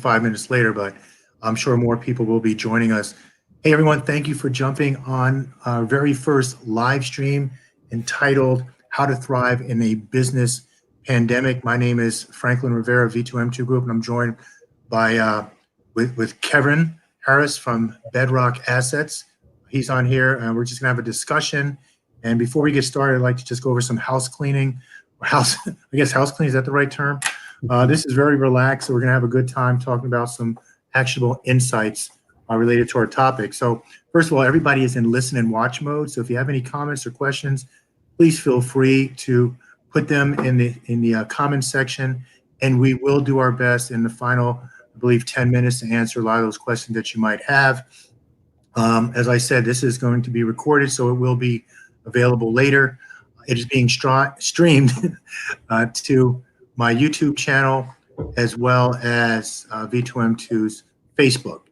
5 minutes later, but I'm sure more people will be joining us. Hey, everyone, thank you for jumping on our very first live stream entitled How to Thrive in a Business Pandemic. My name is Franklin Rivera, V2M2 Group, and I'm joined by with Kevin Harris from Bedrock Assets. He's on here, and we're just gonna have a discussion. And before we get started, I'd like to just go over some house cleaning. I guess house cleaning, is that the right term? This is very relaxed, so we're gonna have a good time talking about some actionable insights related to our topic. So first of all, everybody is in listen and watch mode. So if you have any comments or questions, please feel free to put them in the comment section, and we will do our best in the final, I believe, 10 minutes to answer a lot of those questions that you might have. As I said, this is going to be recorded, so it will be available later. It is being streamed to my YouTube channel as well as V2M2's Facebook.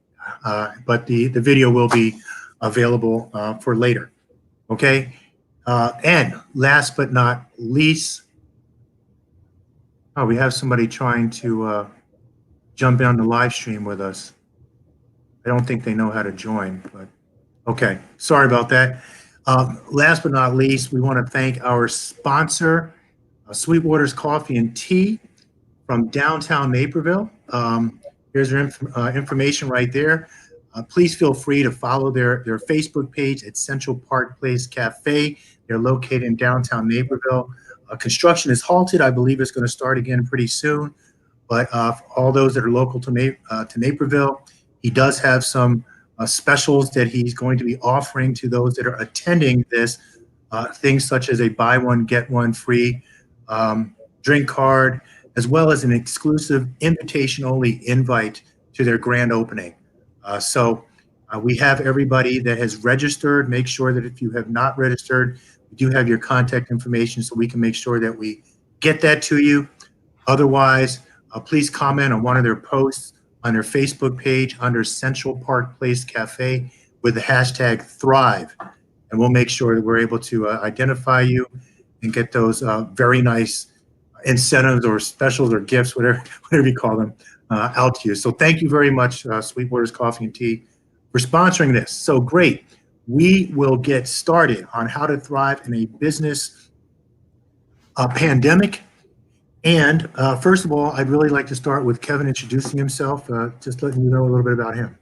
But the video will be available for later. Okay. And last but not least, we have somebody trying to jump in on the live stream with us. I don't think they know how to join, but okay. Sorry about that. Last but not least, we want to thank our sponsor, Sweetwater's Coffee and Tea from downtown Naperville. Here's their information right there. Please feel free to follow their Facebook page at Central Park Place Cafe. They're located in downtown Naperville. Construction is halted. I believe it's going to start again pretty soon. But all those that are local to Naperville, he does have some specials that he's going to be offering to those that are attending this. Things such as a buy one, get one free drink card, as well as an exclusive invitation-only invite to their grand opening. So we have everybody that has registered. Make sure that if you have not registered, we do have your contact information so we can make sure that we get that to you. Otherwise, please comment on one of their posts on their Facebook page under Central Park Place Cafe with the hashtag Thrive. And we'll make sure that we're able to identify you and get those very nice incentives or specials or gifts, whatever you call them, out to you. So thank you very much, Sweetwater's Coffee and Tea, for sponsoring this. So great. We will get started on how to thrive in a business pandemic. And first of all, I'd really like to start with Kevin introducing himself, just letting you know a little bit about him.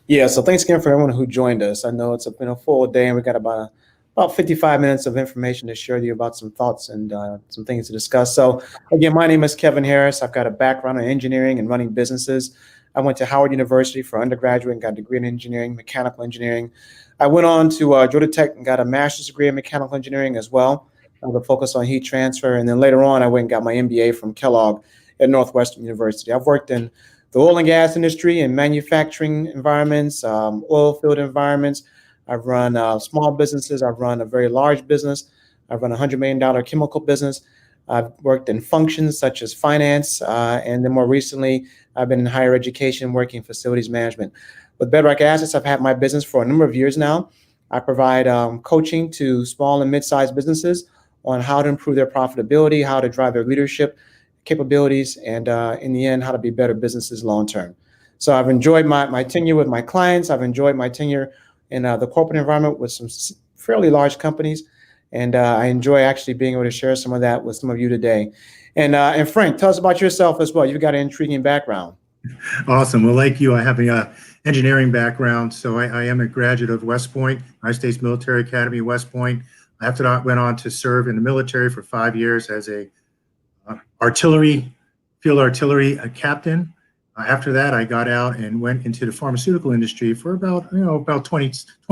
Yeah, so thanks again for everyone who joined us. I know it's been a full day, and we got about 55 minutes of information to share with you about some thoughts and some things to discuss. So again, my name is Kevin Harris. I've got a background in engineering and running businesses. I went to Howard University for undergraduate and got a degree in engineering, mechanical engineering. I went on to Georgia Tech and got a master's degree in mechanical engineering as well, with a focus on heat transfer. And then later on, I went and got my MBA from Kellogg at Northwestern University. I've worked in the oil and gas industry and manufacturing environments, oil field environments. I've run small businesses. I've run a very large business. I've run a $100 million chemical business. I've worked in functions such as finance. And then more recently, I've been in higher education working in facilities management. With Bedrock Assets, I've had my business for a number of years now. I provide coaching to small and mid-sized businesses on how to improve their profitability, how to drive their leadership capabilities, and in the end, how to be better businesses long-term. So I've enjoyed my tenure with my clients. I've enjoyed my tenure in the corporate environment with some fairly large companies. And I enjoy actually being able to share some of that with some of you today. And Frank, tell us about yourself as well. You've got an intriguing background. Awesome. Well, like you, I have an engineering background. So I am a graduate of West Point, United States Military Academy, West Point. After that, I went on to serve in the military for 5 years as a field artillery captain. After that, I got out and went into the pharmaceutical industry for about 20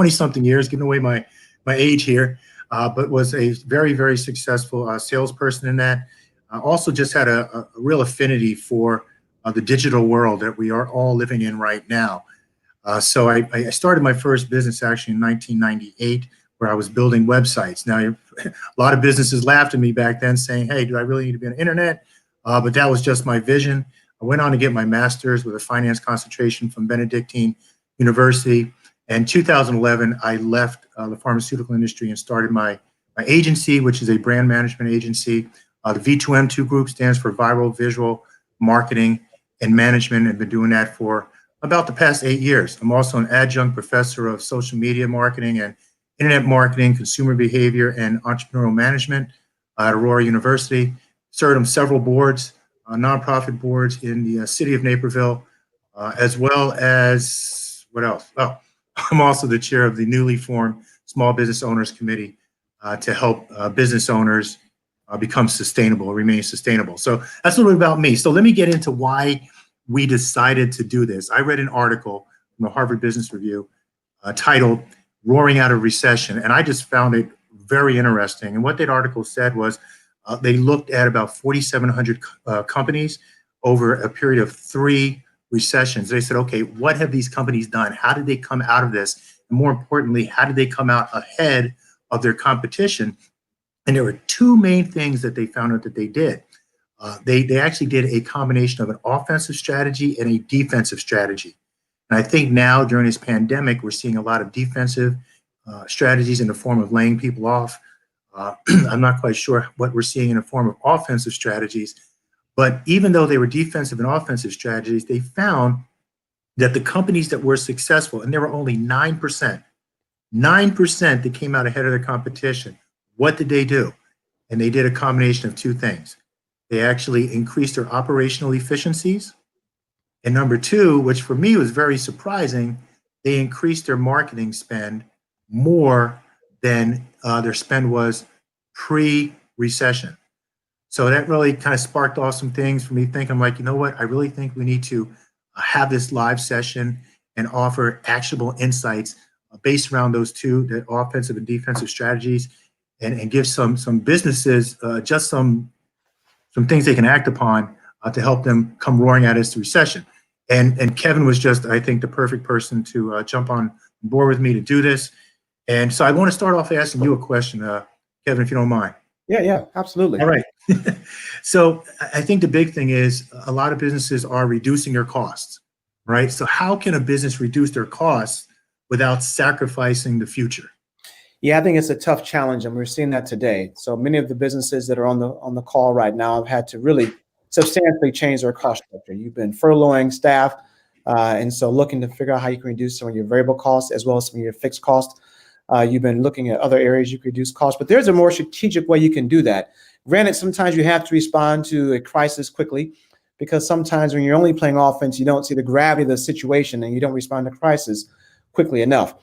something years, giving away my age here, but was a very, very successful salesperson in that. I also just had a real affinity for the digital world that we are all living in right now. So I started my first business actually in 1998, where I was building websites. Now, a lot of businesses laughed at me back then saying, hey, do I really need to be on the internet? But that was just my vision. I went on to get my master's with a finance concentration from Benedictine University. In 2011, I left the pharmaceutical industry and started my agency, which is a brand management agency. The V2M2 Group stands for Viral Visual Marketing. and management and been doing that for about the past 8 years. I'm also an adjunct professor of social media marketing and internet marketing, consumer behavior, and entrepreneurial management at Aurora University. Served on several boards, nonprofit boards in the city of Naperville, as well as what else? Oh, I'm also the chair of the newly formed Small Business Owners Committee to help business owners become sustainable, remain sustainable. So that's a little bit about me. So let me get into why we decided to do this. I read an article from the Harvard Business Review titled Roaring Out of Recession, and I just found it very interesting. And what that article said was they looked at about 4,700 companies over a period of 3 recessions. They said, okay, what have these companies done? How did they come out of this? And more importantly, how did they come out ahead of their competition? And there were 2 main things that they found out that they did. They actually did a combination of an offensive strategy and a defensive strategy. And I think now during this pandemic, we're seeing a lot of defensive strategies in the form of laying people off. I'm not quite sure what we're seeing in the form of offensive strategies, but even though they were defensive and offensive strategies, they found that the companies that were successful, and there were only 9% that came out ahead of their competition. What did they do? And they did a combination of 2 things. They actually increased their operational efficiencies. And number 2, which for me was very surprising, they increased their marketing spend more than their spend was pre-recession. So that really kind of sparked off some things for me thinking, I'm like, you know what? I really think we need to have this live session and offer actionable insights based around those 2, the offensive and defensive strategies, and give some businesses just some things they can act upon to help them come roaring out of this recession. And Kevin was just, I think, the perfect person to jump on board with me to do this. And so I want to start off asking you a question, Kevin, if you don't mind. Yeah, absolutely. All right. So I think the big thing is a lot of businesses are reducing their costs, right? So how can a business reduce their costs without sacrificing the future? Yeah, I think it's a tough challenge, and we're seeing that today. So many of the businesses that are on the call right now have had to really substantially change their cost structure. You've been furloughing staff, and so looking to figure out how you can reduce some of your variable costs as well as some of your fixed costs. You've been looking at other areas you could reduce costs, but there's a more strategic way you can do that. Granted, sometimes you have to respond to a crisis quickly, because sometimes when you're only playing offense, you don't see the gravity of the situation and you don't respond to crisis quickly enough.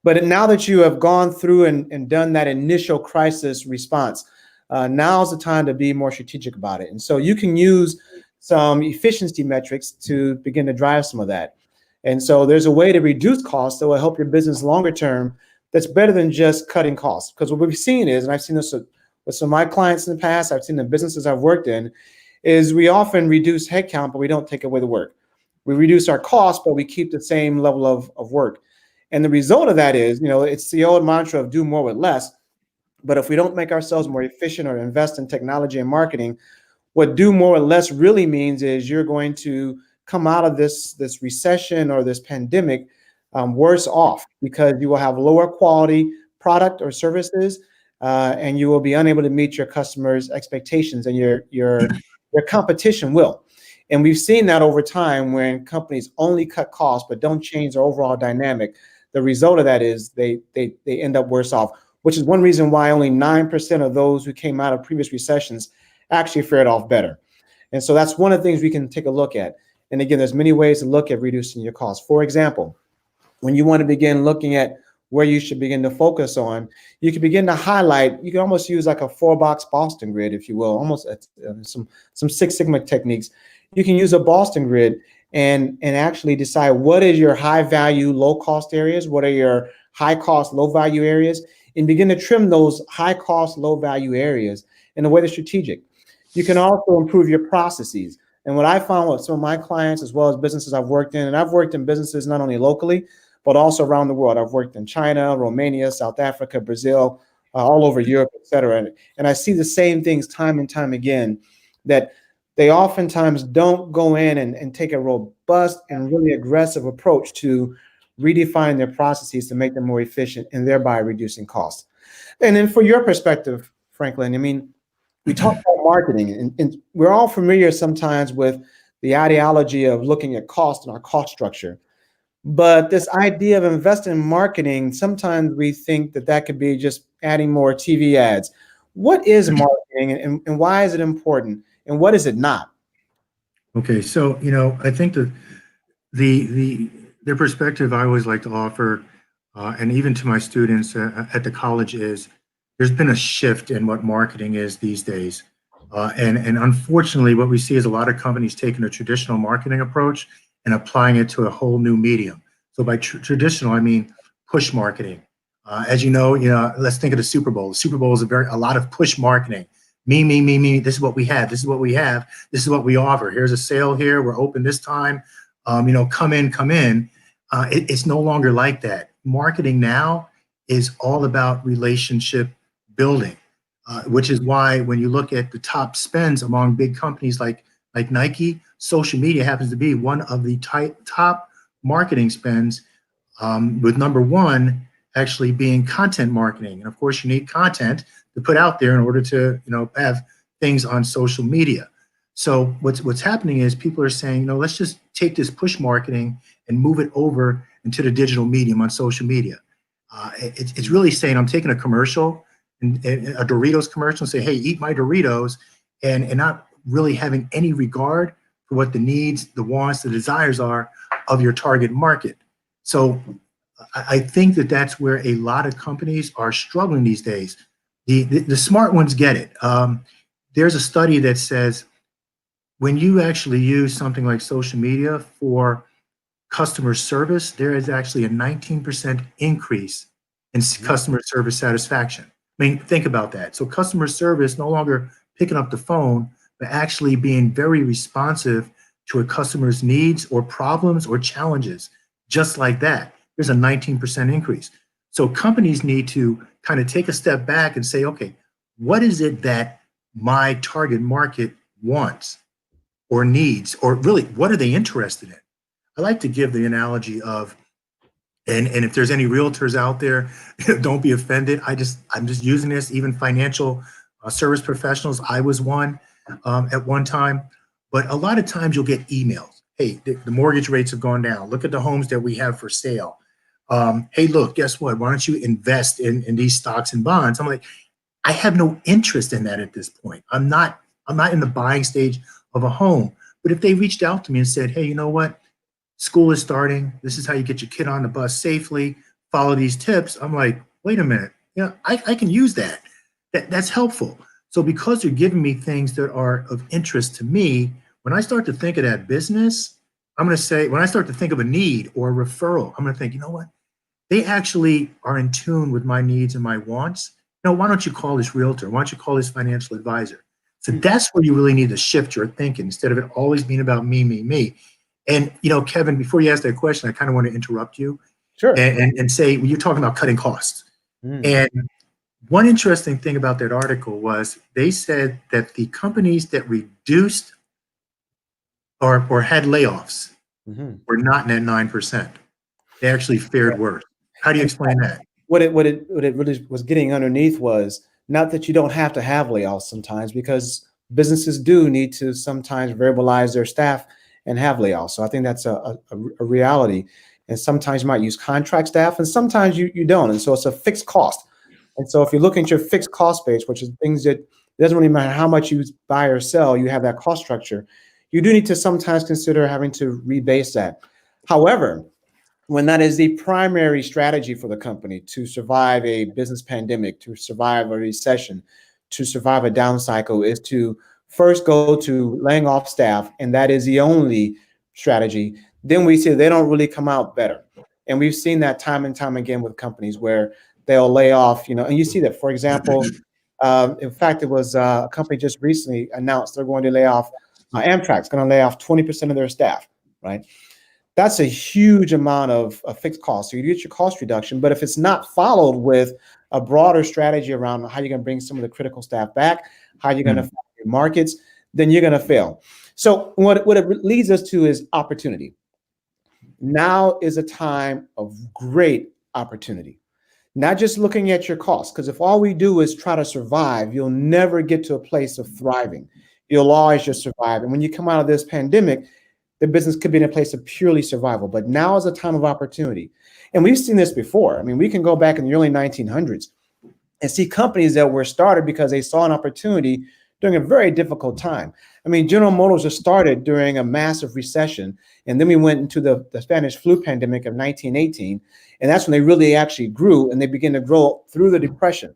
But now that you have gone through and done that initial crisis response, now's the time to be more strategic about it. And so you can use some efficiency metrics to begin to drive some of that. And so there's a way to reduce costs that will help your business longer term that's better than just cutting costs. Because what we've seen is, and I've seen this with some of my clients in the past, I've seen the businesses I've worked in, is we often reduce headcount, but we don't take away the work. We reduce our costs, but we keep the same level of work. And the result of that is, it's the old mantra of do more with less. But if we don't make ourselves more efficient or invest in technology and marketing, what do more with less really means is you're going to come out of this recession or this pandemic worse off, because you will have lower quality product or services, and you will be unable to meet your customers' expectations, and your competition will. And we've seen that over time when companies only cut costs but don't change their overall dynamic. The result of that is they end up worse off, which is one reason why only 9% of those who came out of previous recessions actually fared off better. And so that's one of the things we can take a look at. And again, there's many ways to look at reducing your costs. For example, when you want to begin looking at where you should begin to focus on, you can begin to highlight. You can almost use like a 4-box Boston grid, if you will, almost some Six Sigma techniques. You can use a Boston grid and actually decide what is your high value, low cost areas, what are your high cost, low value areas, and begin to trim those high cost, low value areas in a way that's strategic. You can also improve your processes. And what I found with some of my clients, as well as businesses I've worked in, and I've worked in businesses not only locally, but also around the world. I've worked in China, Romania, South Africa, Brazil, all over Europe, et cetera. And I see the same things time and time again, that they oftentimes don't go in and take a robust and really aggressive approach to redefine their processes to make them more efficient and thereby reducing costs. And then for your perspective, Franklin, I mean, we talk about marketing, and we're all familiar sometimes with the ideology of looking at cost and our cost structure. But this idea of investing in marketing, sometimes we think that that could be just adding more TV ads. What is marketing, and why is it important, and what is it not? Okay, so I think that the perspective I always like to offer, and even to my students at the college, is there's been a shift in what marketing is these days, and unfortunately, what we see is a lot of companies taking a traditional marketing approach and applying it to a whole new medium. So by traditional, I mean push marketing. As let's think of the Super Bowl. The Super Bowl is a lot of push marketing. Me, me, me, me. This is what we have. This is what we have. This is what we offer. Here's a sale here. We're open this time. Come in, come in. It's no longer like that. Marketing now is all about relationship building, which is why when you look at the top spends among big companies like Nike, social media happens to be one of the top marketing spends, with number one actually being content marketing. And of course, you need content to put out there in order to have things on social media. So what's happening is people are saying, let's just take this push marketing and move it over into the digital medium on social media. It's really saying I'm taking a commercial, and a Doritos commercial, and say, hey, eat my Doritos, and not really having any regard for what the needs, the wants, the desires are of your target market. So I think that that's where a lot of companies are struggling these days. The smart ones get it. There's a study that says when you actually use something like social media for customer service, there is actually a 19% increase in customer service satisfaction. I mean, think about that. So customer service no longer picking up the phone, but actually being very responsive to a customer's needs or problems or challenges, just like that. There's a 19% increase. So companies need to kind of take a step back and say, okay, what is it that my target market wants or needs, or really, what are they interested in? I like to give the analogy of, and if there's any realtors out there, don't be offended. I'm just using this. Even financial service professionals, I was one at one time. But a lot of times you'll get emails. Hey, the mortgage rates have gone down. Look at the homes that we have for sale. Hey, look, guess what? Why don't you invest in these stocks and bonds? I'm like, I have no interest in that at this point. I'm not in the buying stage of a home. But if they reached out to me and said, hey, you know what? School is starting. This is how you get your kid on the bus safely. Follow these tips. I'm like, wait a minute. I can use that. That's helpful. So because you're giving me things that are of interest to me, when I start to think of that business, I'm going to say, when I start to think of a need or a referral, I'm going to think, you know what? They actually are in tune with my needs and my wants. Why don't you call this realtor? Why don't you call this financial advisor? So that's where you really need to shift your thinking instead of it always being about me, me, me. And, Kevin, before you ask that question, I kind of want to interrupt you. Sure. And say, well, you're talking about cutting costs. And one interesting thing about that article was they said that the companies that reduced or had layoffs were not in that 9%. They actually fared worse. How do you explain that? What it really was getting underneath was not that you don't have to have layoffs sometimes, because businesses do need to sometimes variabilize their staff and have layoffs. So I think that's a reality. And sometimes you might use contract staff, and sometimes you don't. And so it's a fixed cost. And so if you look at your fixed cost base, which is things that it doesn't really matter how much you buy or sell, you have that cost structure. You do need to sometimes consider having to rebase that. However, when that is the primary strategy for the company to survive a business pandemic, to survive a recession, to survive a down cycle, is to first go to laying off staff, and that is the only strategy, then we see they don't really come out better. And we've seen that time and time again with companies where they'll lay off, and you see that, for example, in fact, it was a company just recently announced they're going to lay off, Amtrak's going to lay off 20% of their staff, right? That's a huge amount of fixed costs. So you get your cost reduction, but if it's not followed with a broader strategy around how you're going to bring some of the critical staff back, how you're going to find your markets, then you're going to fail. So what it leads us to is opportunity. Now is a time of great opportunity. Not just looking at your costs, because if all we do is try to survive, you'll never get to a place of thriving. you'll always just survive. And when you come out of this pandemic, the business could be in a place of purely survival. But now is a time of opportunity. And we've seen this before. I mean, we can go back in the early 1900s and see companies that were started because they saw an opportunity during a very difficult time. I mean, General Motors was started during a massive recession, and then we went into the Spanish flu pandemic of 1918, and that's when they really actually grew, and they began to grow through the Depression.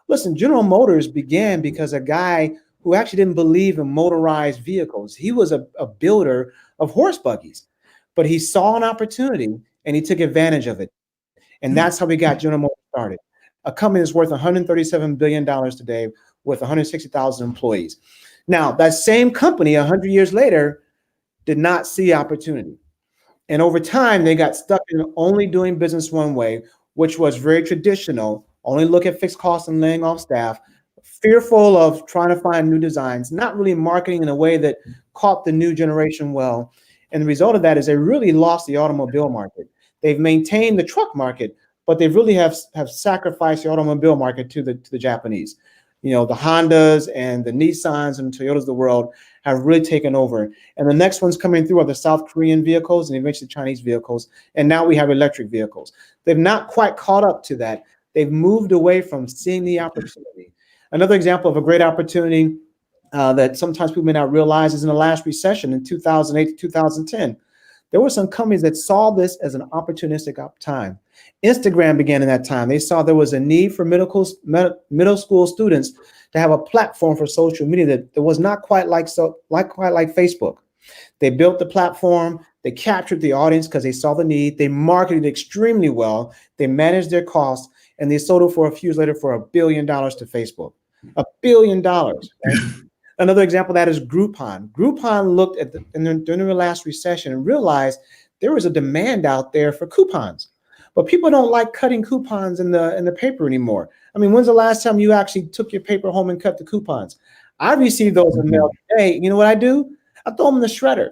Listen, General Motors began because a guy who actually didn't believe in motorized vehicles, he was a builder of horse buggies, but he saw an opportunity and he took advantage of it. And that's how we got General Motors started. A company that's worth $137 billion today with 160,000 employees. Now, that same company 100 years later did not see opportunity. And over time, they got stuck in only doing business one way, which was very traditional, only look at fixed costs and laying off staff, fearful of trying to find new designs, not really marketing in a way that caught the new generation well. And the result of that is they really lost the automobile market. They've maintained the truck market, but they really have sacrificed the automobile market to the Japanese. You know, the Hondas and the Nissans and Toyotas of the world have really taken over. And the next ones coming through are the South Korean vehicles and eventually Chinese vehicles. And now we have electric vehicles. They've not quite caught up to that. They've moved away from seeing the opportunity. Another example of a great opportunity that sometimes people may not realize is in the last recession in 2008 to 2010. There were some companies that saw this as an opportunistic time. Instagram began in that time. They saw there was a need for middle school students to have a platform for social media that was not quite like Facebook. They built the platform. They captured the audience because they saw the need. They marketed extremely well. They managed their costs, and they sold it for a few years later for $1 billion to Facebook. $1 billion. Right? Another example of that is Groupon. Groupon looked at during the last recession and realized there was a demand out there for coupons, but people don't like cutting coupons in the paper anymore. I mean, when's the last time you actually took your paper home and cut the coupons? I received those in mail today. You know what I do? I throw them in the shredder.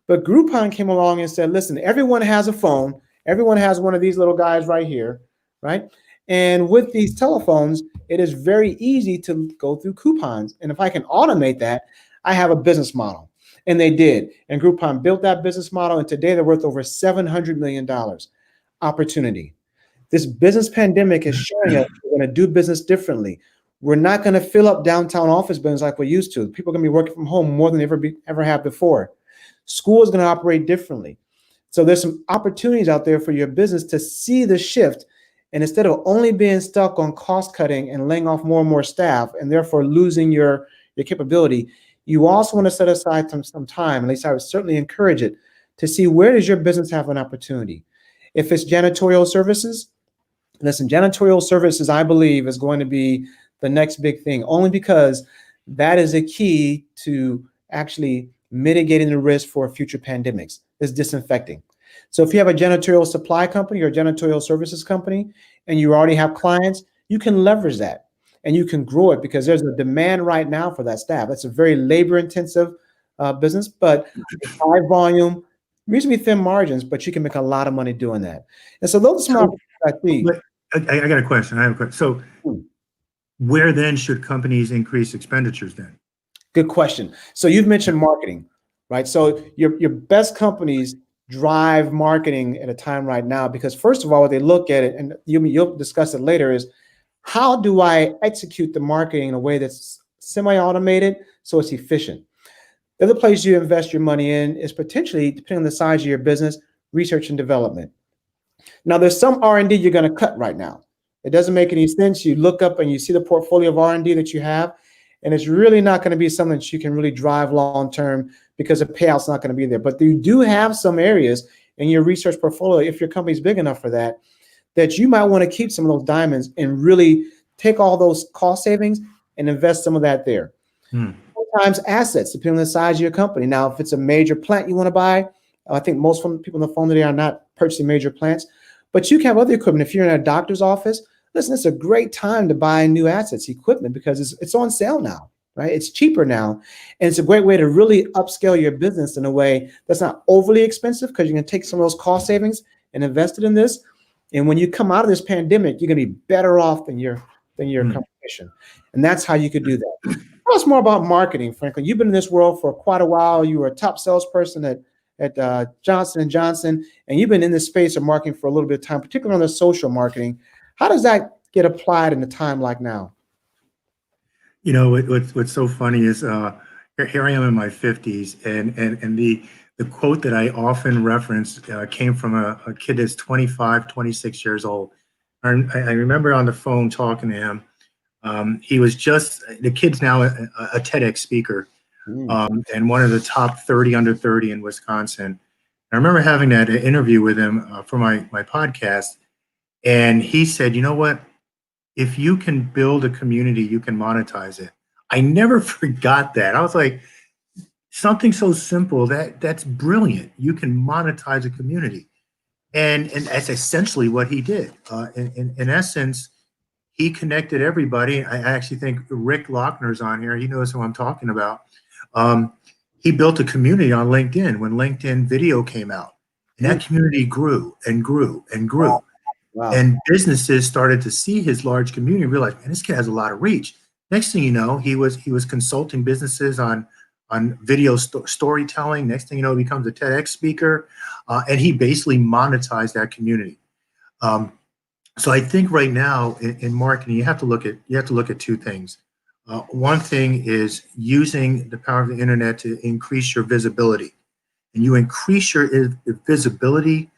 But Groupon came along and said, listen, everyone has a phone. Everyone has one of these little guys right here, right? And with these telephones, it is very easy to go through coupons. And if I can automate that, I have a business model. And they did. And Groupon built that business model. And today they're worth over $700 million. Opportunity. This business pandemic is showing us we're going to do business differently. We're not going to fill up downtown office buildings like we used to. People are going to be working from home more than they ever have before. School is going to operate differently. So there's some opportunities out there for your business to see the shift. And instead of only being stuck on cost cutting and laying off more and more staff and therefore losing your capability, you also want to set aside some time, at least I would certainly encourage it, to see where does your business have an opportunity. If it's janitorial services, listen, janitorial services, I believe, is going to be the next big thing, only because that is a key to actually mitigating the risk for future pandemics, is disinfecting. So if you have a janitorial supply company or a janitorial services company and you already have clients, you can leverage that and you can grow it because there's a demand right now for that staff. It's a very labor intensive business, but high volume, reasonably thin margins, but you can make a lot of money doing that. And so those are some opportunities I see. I got a question. I have a question. So where then should companies increase expenditures then? Good question. So you've mentioned marketing, right? So your best companies drive marketing at a time right now because first of all, what they look at it, and you'll discuss it later, is how do I execute the marketing in a way that's semi-automated so it's efficient? The other place you invest your money in is potentially, depending on the size of your business, research and development. Now, there's some R&D you're going to cut right now. It doesn't make any sense. You look up and you see the portfolio of R&D that you have, and it's really not going to be something that you can really drive long-term because the payout's not going to be there. But you do have some areas in your research portfolio, if your company's big enough for that, that you might want to keep some of those diamonds and really take all those cost savings and invest some of that there. Sometimes assets, depending on the size of your company. Now, if it's a major plant you want to buy, I think most people on the phone today are not purchasing major plants, but you can have other equipment. If you're in a doctor's office, listen, it's a great time to buy new assets, equipment, because it's on sale now, right? It's cheaper now. And it's a great way to really upscale your business in a way that's not overly expensive because you can take some of those cost savings and invest it in this. And when you come out of this pandemic, you're going to be better off than your competition. And that's how you could do that. Tell us more about marketing, Franklin. You've been in this world for quite a while. You were a top salesperson at Johnson and Johnson, and you've been in this space of marketing for a little bit of time, particularly on the social marketing. How does that get applied in a time like now? You know, what's so funny is here I am in my 50s, and the quote that I often reference came from a kid that's 25, 26 years old. And I remember on the phone talking to him. He was just, the kid's now a TEDx speaker, Mm. and one of the top 30 under 30 in Wisconsin. I remember having that interview with him for my podcast, and he said, you know what? If you can build a community, you can monetize it. I never forgot that. I was like, something so simple that's brilliant. You can monetize a community, and that's essentially what he did. In essence, he connected everybody. I actually think Rick Lochner's on here. He knows who I'm talking about. Um, he built a community on LinkedIn when LinkedIn video came out, and that community grew and grew and grew. Wow. And businesses started to see his large community and realize, man, this kid has a lot of reach. Next thing you know, he was consulting businesses on video storytelling. Next thing you know, he becomes a TEDx speaker, and he basically monetized that community. So I think right now in marketing, you have to look at two things. One thing is using the power of the internet to increase your visibility, and you increase your visibility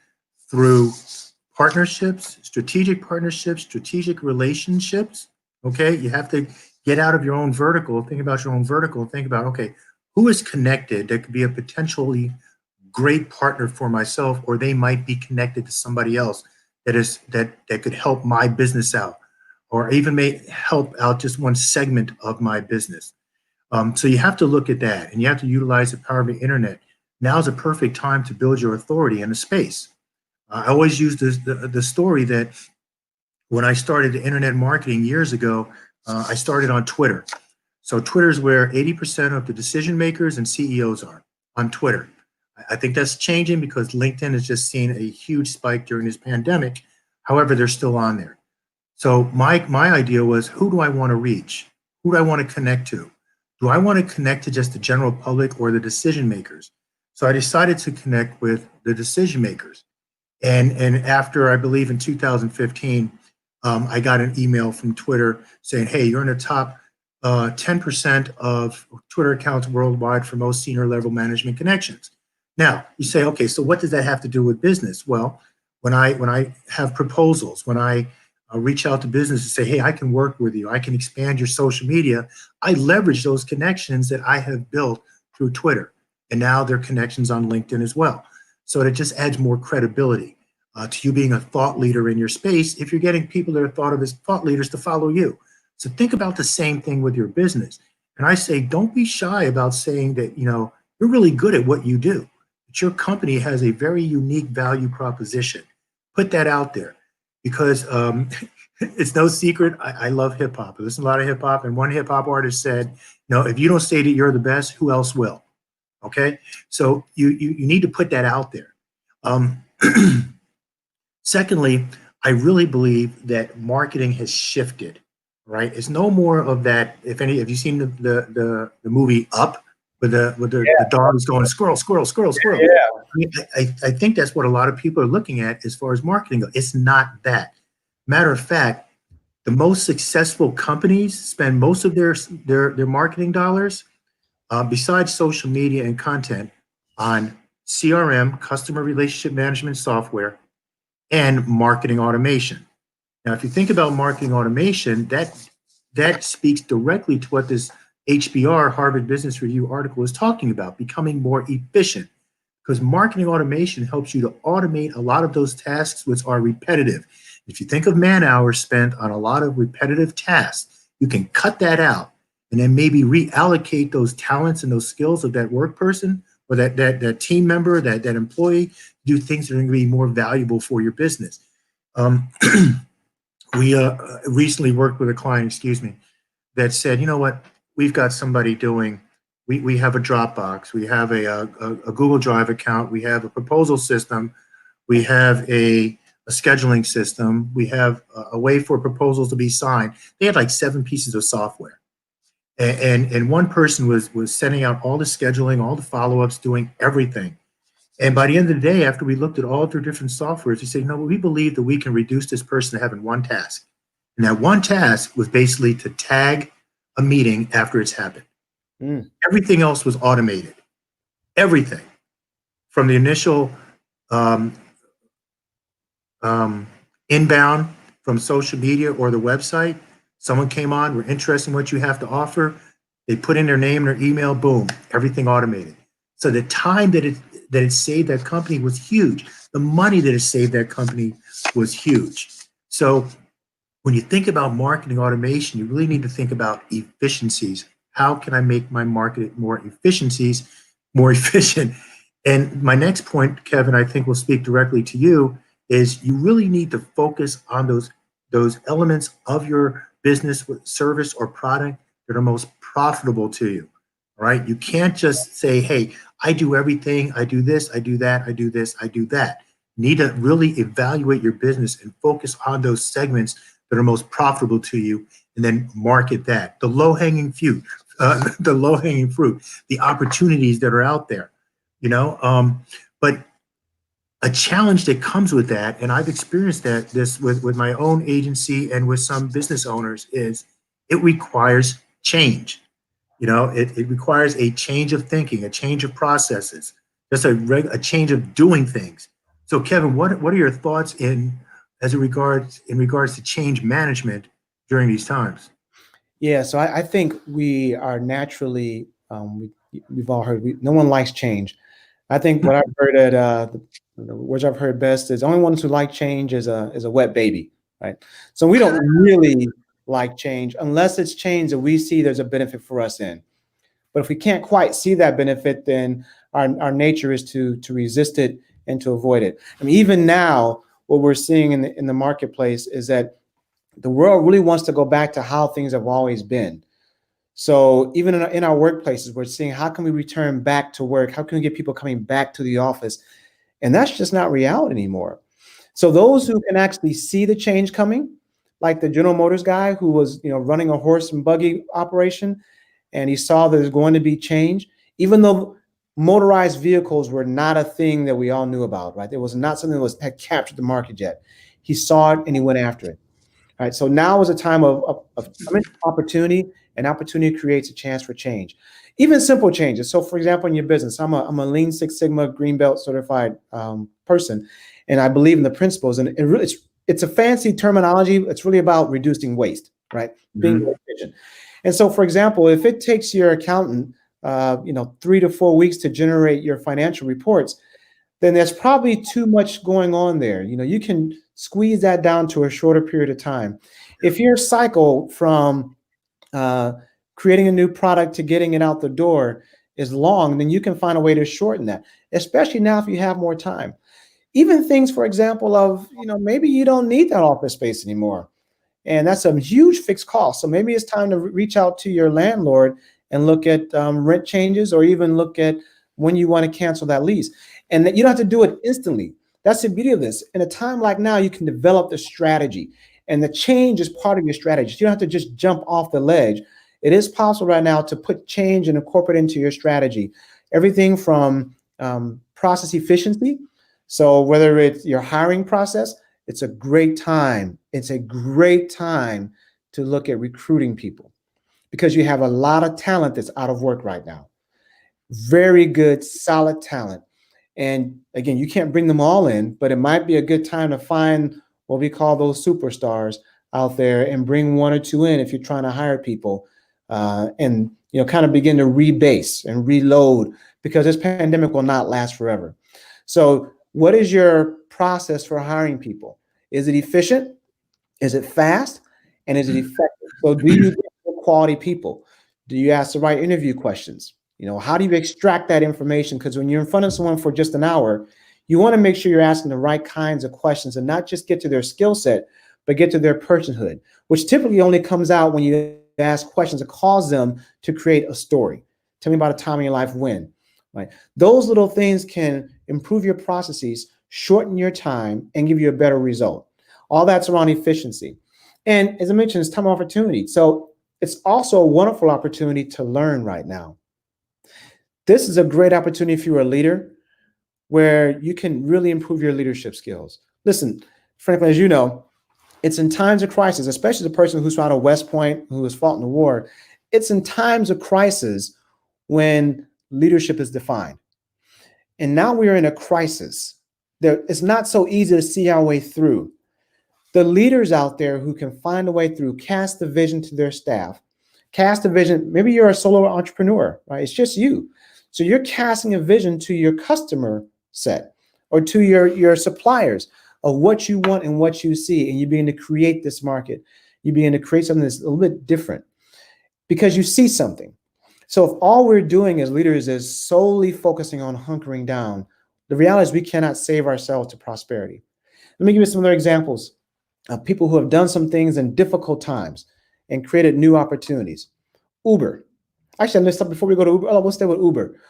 through partnerships, strategic relationships. Okay, you have to get out of your own vertical, think about your own vertical, think about, okay, who is connected that could be a potentially great partner for myself, or they might be connected to somebody else that could help my business out, or even may help out just one segment of my business. So you have to look at that, and you have to utilize the power of the internet. Now is a perfect time to build your authority in a space. I always use the story that when I started internet marketing years ago, I started on Twitter. So Twitter is where 80% of the decision makers and CEOs are, on Twitter. I think that's changing because LinkedIn has just seen a huge spike during this pandemic. However, they're still on there. So my idea was, who do I want to reach? Who do I want to connect to? Do I want to connect to just the general public or the decision makers? So I decided to connect with the decision makers. And after, I believe in 2015, I got an email from Twitter saying, hey, you're in the top 10% of Twitter accounts worldwide for most senior level management connections. Now you say, okay, so what does that have to do with business? Well, when I have proposals, when I reach out to business and say, hey, I can work with you, I can expand your social media, I leverage those connections that I have built through Twitter. And now they're connections on LinkedIn as well. So it just adds more credibility to you being a thought leader in your space if you're getting people that are thought of as thought leaders to follow you. So think about the same thing with your business. And I say, don't be shy about saying that, you're really good at what you do, that your company has a very unique value proposition. Put that out there, because it's no secret. I love hip hop. I listen to a lot of hip hop. And one hip hop artist said, if you don't say that you're the best, who else will? Okay. So you need to put that out there. Secondly, I really believe that marketing has shifted, right? It's no more of that. Have you seen the movie Up with the dog is going squirrel, squirrel, squirrel, squirrel? Yeah. I think that's what a lot of people are looking at as far as marketing goes. It's not that. Matter of fact, the most successful companies spend most of their marketing dollars, besides social media and content, on CRM, customer relationship management software, and marketing automation. Now, if you think about marketing automation, that speaks directly to what this HBR, Harvard Business Review article is talking about, becoming more efficient. Because marketing automation helps you to automate a lot of those tasks which are repetitive. If you think of man hours spent on a lot of repetitive tasks, you can cut that out and then maybe reallocate those talents and those skills of that work person or that team member, that employee, do things that are going to be more valuable for your business. We recently worked with a client, that said, you know what, we've got somebody doing, we have a Dropbox, we have a Google Drive account, we have a proposal system, we have a scheduling system, we have a way for proposals to be signed. They had like 7 pieces of software. And one person was sending out all the scheduling, all the follow-ups, doing everything. And by the end of the day, after we looked at all of their different softwares, we said, no, we believe that we can reduce this person to having one task. And that one task was basically to tag a meeting after it's happened. Everything else was automated. Everything from the initial inbound from social media or the website. Someone came on, we're interested in what you have to offer. They put in their name and their email, boom, everything automated. So the time that it saved that company was huge. The money that it saved that company was huge. So when you think about marketing automation, you really need to think about efficiencies. How can I make my market more efficient? And my next point, Kevin, I think will speak directly to you, is you really need to focus on those elements of your business, service, or product that are most profitable to you. All right. You can't just say, hey, I do everything. I do this, I do that, I do this, I do that. You need to really evaluate your business and focus on those segments that are most profitable to you, and then market that. The low-hanging fruit, the opportunities that are out there, but a challenge that comes with that, and I've experienced this with my own agency and with some business owners, is it requires change. It requires a change of thinking, a change of processes, just a change of doing things. So, Kevin, what are your thoughts in regards to change management during these times? Yeah, so I think we are naturally, we've all heard, no one likes change. I think what I've heard the words I've heard best is the only ones who like change is a wet baby, right? So we don't really like change unless it's change that we see there's a benefit for us in. But if we can't quite see that benefit, then our nature is to resist it and to avoid it. I mean, even now, what we're seeing in the marketplace is that the world really wants to go back to how things have always been. So even in our workplaces, we're seeing how can we return back to work? How can we get people coming back to the office? And that's just not reality anymore. So those who can actually see the change coming, like the General Motors guy who was, running a horse and buggy operation, and he saw there's going to be change, even though motorized vehicles were not a thing that we all knew about, right? It was not something that had captured the market yet. He saw it and he went after it. All right, so now is a time of opportunity, and opportunity creates a chance for change. Even simple changes. So, for example, in your business, I'm a Lean Six Sigma Green Belt certified person, and I believe in the principles. And it's a fancy terminology. It's really about reducing waste, right? Being more efficient. And so, for example, if it takes your accountant, 3 to 4 weeks to generate your financial reports, then there's probably too much going on there. You can squeeze that down to a shorter period of time. If your cycle from creating a new product to getting it out the door is long, then you can find a way to shorten that, especially now if you have more time. Even things, for example, of, maybe you don't need that office space anymore. And that's a huge fixed cost. So maybe it's time to reach out to your landlord and look at rent changes, or even look at when you want to cancel that lease. And that you don't have to do it instantly. That's the beauty of this. In a time like now, you can develop the strategy, and the change is part of your strategy. You don't have to just jump off the ledge. It is possible right now to put change and incorporate into your strategy. Everything from process efficiency. So whether it's your hiring process, it's a great time. It's a great time to look at recruiting people, because you have a lot of talent that's out of work right now. Very good, solid talent. And again, you can't bring them all in, but it might be a good time to find what we call those superstars out there and bring 1 or 2 in if you're trying to hire people, and kind of begin to rebase and reload, because this pandemic will not last forever. So what is your process for hiring people? Is it efficient? Is it fast? And is it effective? So do you get quality people? Do you ask the right interview questions? How do you extract that information? Because when you're in front of someone for just an hour, you want to make sure you're asking the right kinds of questions, and not just get to their skill set, but get to their personhood, which typically only comes out when you ask questions that cause them to create a story. Tell me about a time in your life when, right? Those little things can improve your processes, shorten your time, and give you a better result. All that's around efficiency. And as I mentioned, it's time of opportunity. So it's also a wonderful opportunity to learn right now. This is a great opportunity if you're a leader where you can really improve your leadership skills. Listen, Franklin, as you know, it's in times of crisis, especially the person who's out of West Point, who has fought in the war. It's in times of crisis when leadership is defined. And now we are in a crisis. It's not so easy to see our way through. The leaders out there who can find a way through, cast the vision to their staff, cast a vision. Maybe you're a solo entrepreneur, right? It's just you. So you're casting a vision to your customer set or to your suppliers of what you want and what you see. And you begin to create this market. You begin to create something that's a little bit different because you see something. So if all we're doing as leaders is solely focusing on hunkering down, the reality is we cannot save ourselves to prosperity. Let me give you some other examples of people who have done some things in difficult times and created new opportunities. Uber. Actually, let's stop before we go to Uber. We'll stay with Uber.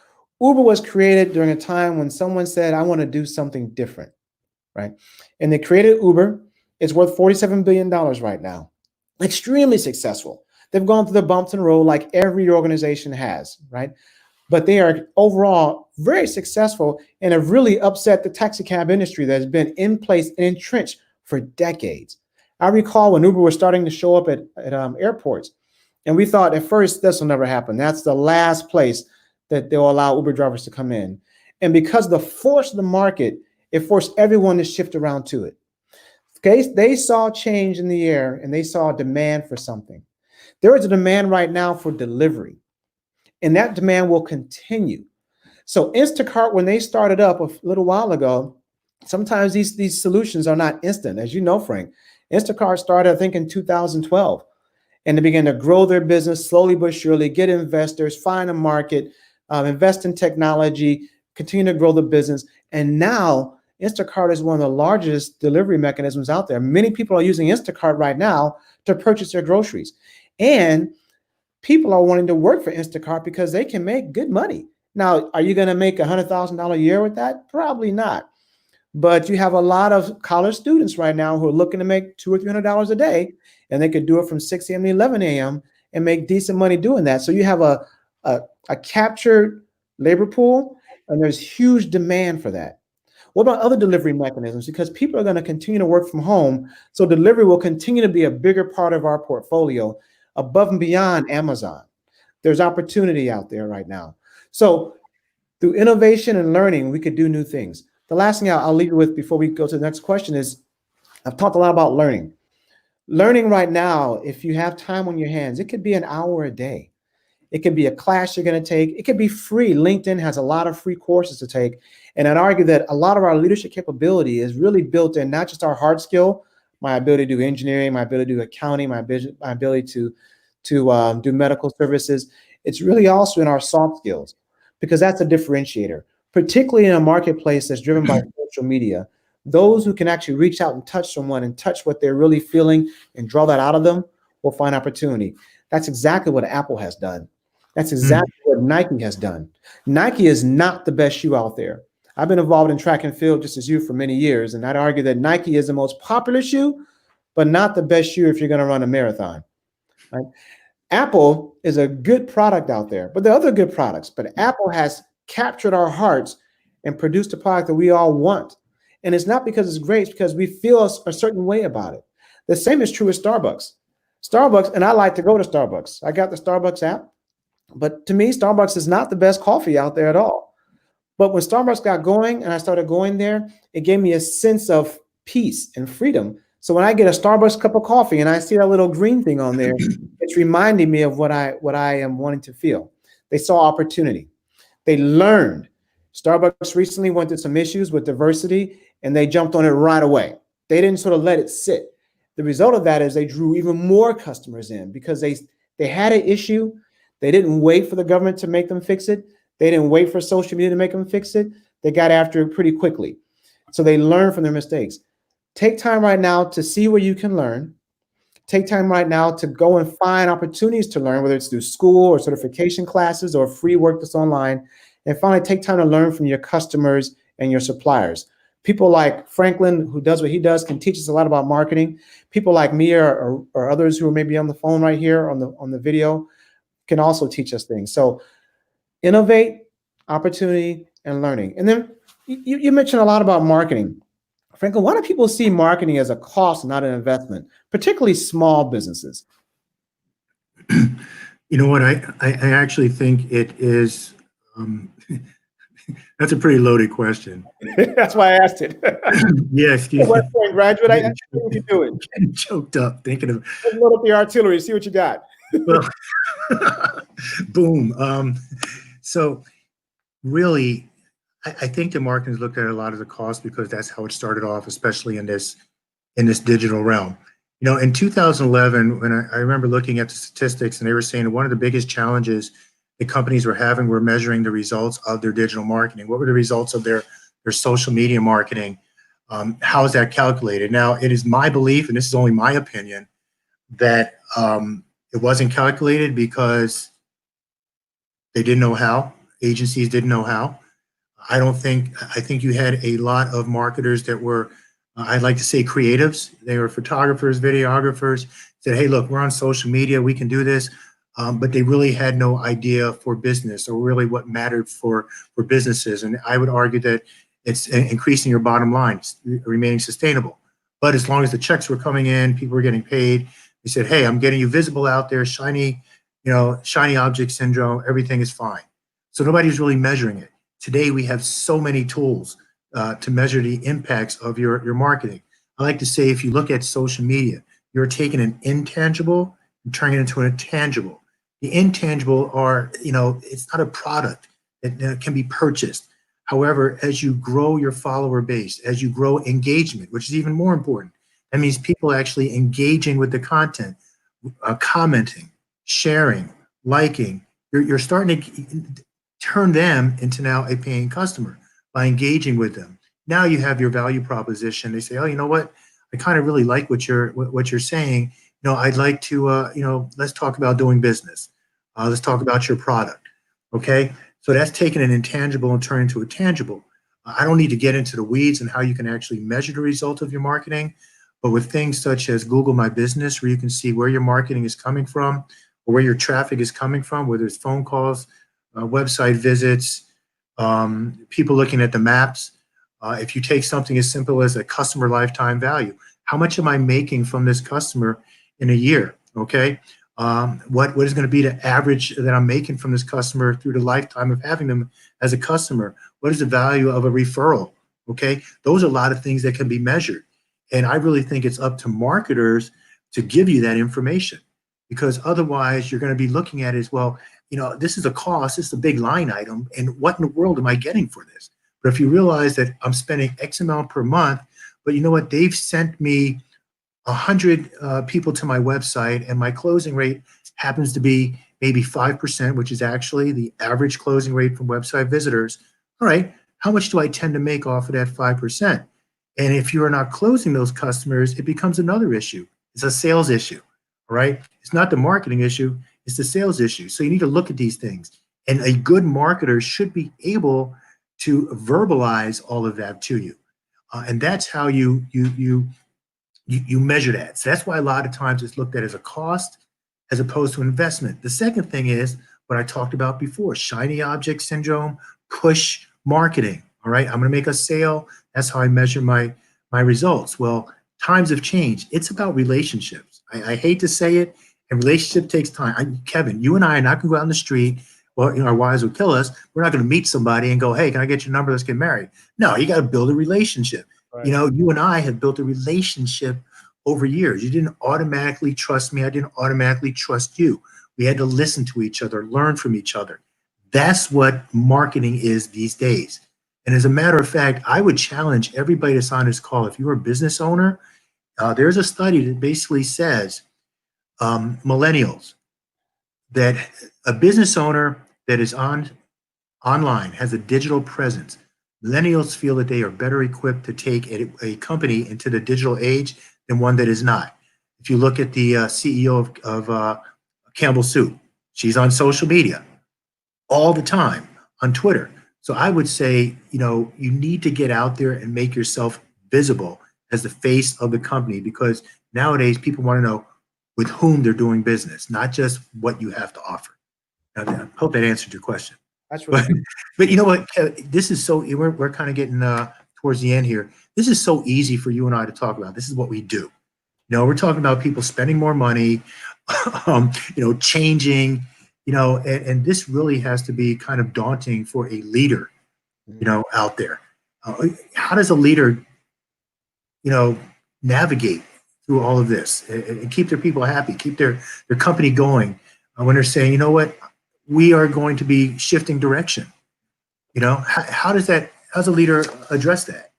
Uber was created during a time when someone said, I want to do something different, right? And they created Uber. It's worth $47 billion right now. Extremely successful. They've gone through the bumps in the road like every organization has, right? But they are overall very successful and have really upset the taxi cab industry that has been in place and entrenched for decades. I recall when Uber was starting to show up at airports, and we thought at first this will never happen. That's the last place that they'll allow Uber drivers to come in. And because of the force of the market, it forced everyone to shift around to it. Okay, they saw change in the air and they saw a demand for something. There is a demand right now for delivery, and that demand will continue. So Instacart, when they started up a little while ago, sometimes these solutions are not instant. As you know, Frank, Instacart started, I think, in 2012, and they began to grow their business slowly but surely, get investors, find a market, invest in technology, continue to grow the business. And now Instacart is one of the largest delivery mechanisms out there. Many people are using Instacart right now to purchase their groceries. And people are wanting to work for Instacart because they can make good money. Now, are you going to make $100,000 a year with that? Probably not. But you have a lot of college students right now who are looking to make $200 or $300 a day, and they could do it from 6 a.m. to 11 a.m. and make decent money doing that. So you have a captured labor pool, and there's huge demand for that. What about other delivery mechanisms? Because people are going to continue to work from home, so delivery will continue to be a bigger part of our portfolio above and beyond Amazon. There's opportunity out there right now. So through innovation and learning, we could do new things. The last thing I'll leave you with before we go to the next question is, I've talked a lot about learning. Learning right now, if you have time on your hands, it could be an hour a day. It could be a class you're going to take. It could be free. LinkedIn has a lot of free courses to take. And I'd argue that a lot of our leadership capability is really built in not just our hard skill, my ability to do engineering, my ability to do accounting, my ability to do medical services. It's really also in our soft skills, because that's a differentiator, particularly in a marketplace that's driven by social media. Those who can actually reach out and touch someone and touch what they're really feeling and draw that out of them will find opportunity. That's exactly what Apple has done. That's exactly what Nike has done. Nike is not the best shoe out there. I've been involved in track and field just as you for many years, and I'd argue that Nike is the most popular shoe, but not the best shoe if you're going to run a marathon. Right? Apple is a good product out there, but there are other good products. But Apple has captured our hearts and produced a product that we all want. And it's not because it's great, it's because we feel a certain way about it. The same is true with Starbucks. Starbucks, and I like to go to Starbucks. I got the Starbucks app, but to me, Starbucks is not the best coffee out there at all. But when Starbucks got going and I started going there, it gave me a sense of peace and freedom. So when I get a Starbucks cup of coffee and I see that little green thing on there, it's reminding me of what I am wanting to feel. They saw opportunity. They learned. Starbucks recently went through some issues with diversity, and they jumped on it right away. They didn't sort of let it sit. The result of that is they drew even more customers in because they had an issue. They didn't wait for the government to make them fix it. They didn't wait for social media to make them fix it. They got after it pretty quickly. So they learned from their mistakes. Take time right now to see where you can learn. Take time right now to go and find opportunities to learn, whether it's through school or certification classes or free work that's online. And finally, take time to learn from your customers and your suppliers. People like Franklin, who does what he does, can teach us a lot about marketing. People like me or others who are maybe on the phone right here on the video can also teach us things. So innovate, opportunity, and learning. And then you mentioned a lot about marketing. Franklin, why do people see marketing as a cost, not an investment, particularly small businesses? You know what? I actually think it is. That's a pretty loaded question. That's why I asked it. Yeah, excuse me. West Point graduate, I see what you're doing. Getting choked up thinking of. Let's load up the artillery, see what you got. Well, boom. So really, I think the market has looked at a lot of the cost because that's how it started off, especially in this digital realm. You know, in 2011, when I remember looking at the statistics, and they were saying that one of the biggest challenges the companies were having were measuring the results of their digital marketing. What were the results of their social media marketing? How is that calculated? Now, it is my belief, and this is only my opinion, that it wasn't calculated because they didn't know how. Agencies didn't know how. I think you had a lot of marketers that were, I'd like to say creatives. They were photographers, videographers, said, hey, look, we're on social media, we can do this. But they really had no idea for business or really what mattered for businesses. And I would argue that it's increasing your bottom line, remaining sustainable. But as long as the checks were coming in, people were getting paid, they said, hey, I'm getting you visible out there, shiny object syndrome, everything is fine. So nobody's really measuring it. Today, we have so many tools to measure the impacts of your marketing. I like to say, if you look at social media, you're taking an intangible and turning it into an intangible. The intangible are, it's not a product that can be purchased. However, as you grow your follower base, as you grow engagement, which is even more important, that means people actually engaging with the content, commenting, sharing, liking. You're starting to turn them into now a paying customer by engaging with them. Now you have your value proposition. They say, oh, you know what? I kind of really like what you're saying. I'd like to, let's talk about doing business. Let's talk about your product. Okay. So that's taking an intangible and turning into a tangible. I don't need to get into the weeds and how you can actually measure the result of your marketing, but with things such as Google My Business, where you can see where your marketing is coming from or where your traffic is coming from, whether it's phone calls, website visits, people looking at the maps. If you take something as simple as a customer lifetime value, how much am I making from this customer in a year? Okay. What is going to be the average that I'm making from this customer through the lifetime of having them as a customer? What is the value of a referral? Okay. Those are a lot of things that can be measured. And I really think it's up to marketers to give you that information, because otherwise you're going to be looking at it as, well, this is a cost, this is a big line item, and what in the world am I getting for this? But if you realize that I'm spending X amount per month, but you know what, they've sent me 100 people to my website, and my closing rate happens to be maybe 5%, which is actually the average closing rate from website visitors. All right, how much do I tend to make off of that 5%? And if you are not closing those customers, it becomes another issue. It's a sales issue, all right? It's not the marketing issue, it's the sales issue. So you need to look at these things. And a good marketer should be able to verbalize all of that to you. And that's how you measure that. So that's why a lot of times it's looked at as a cost as opposed to investment. The second thing is what I talked about before, shiny object syndrome, push marketing. All right, I'm going to make a sale. That's how I measure my results. Well, times have changed. It's about relationships. I hate to say it, and relationship takes time. Kevin, you and I are not going to go out in the street. Well, our wives will kill us. We're not going to meet somebody and go, hey, can I get your number? Let's get married. No, you got to build a relationship. Right. You and I have built a relationship over years. You didn't automatically trust me. I didn't automatically trust you. We had to listen to each other, learn from each other. That's what marketing is these days. And as a matter of fact, I would challenge everybody that's on this call. If you're a business owner, there's a study that basically says millennials, that a business owner that is online, has a digital presence, millennials feel that they are better equipped to take a company into the digital age than one that is not. If you look at the CEO of Campbell Soup, she's on social media all the time, on Twitter. So I would say, you need to get out there and make yourself visible as the face of the company, because nowadays people want to know with whom they're doing business, not just what you have to offer. I hope that answered your question. That's really But, but you know what? This is so, we're kind of getting towards the end here. This is so easy for you and I to talk about. This is what we do. We're talking about people spending more money, changing, and this really has to be kind of daunting for a leader, out there. How does a leader, navigate through all of this and keep their people happy, keep their company going when they're saying, you know what, we are going to be shifting direction? How's a leader address that?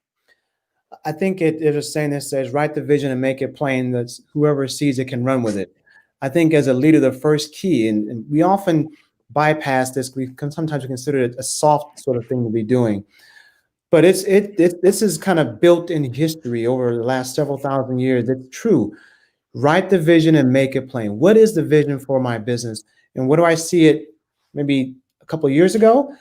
I think it is a saying that says, write the vision and make it plain, that whoever sees it can run with it. I think as a leader, the first key, and we often bypass this, sometimes we consider it a soft sort of thing to be doing, but this is kind of built in history over the last several thousand years. It's true. Write the vision and make it plain. What is the vision for my business? And what do I see it maybe a couple of years ago?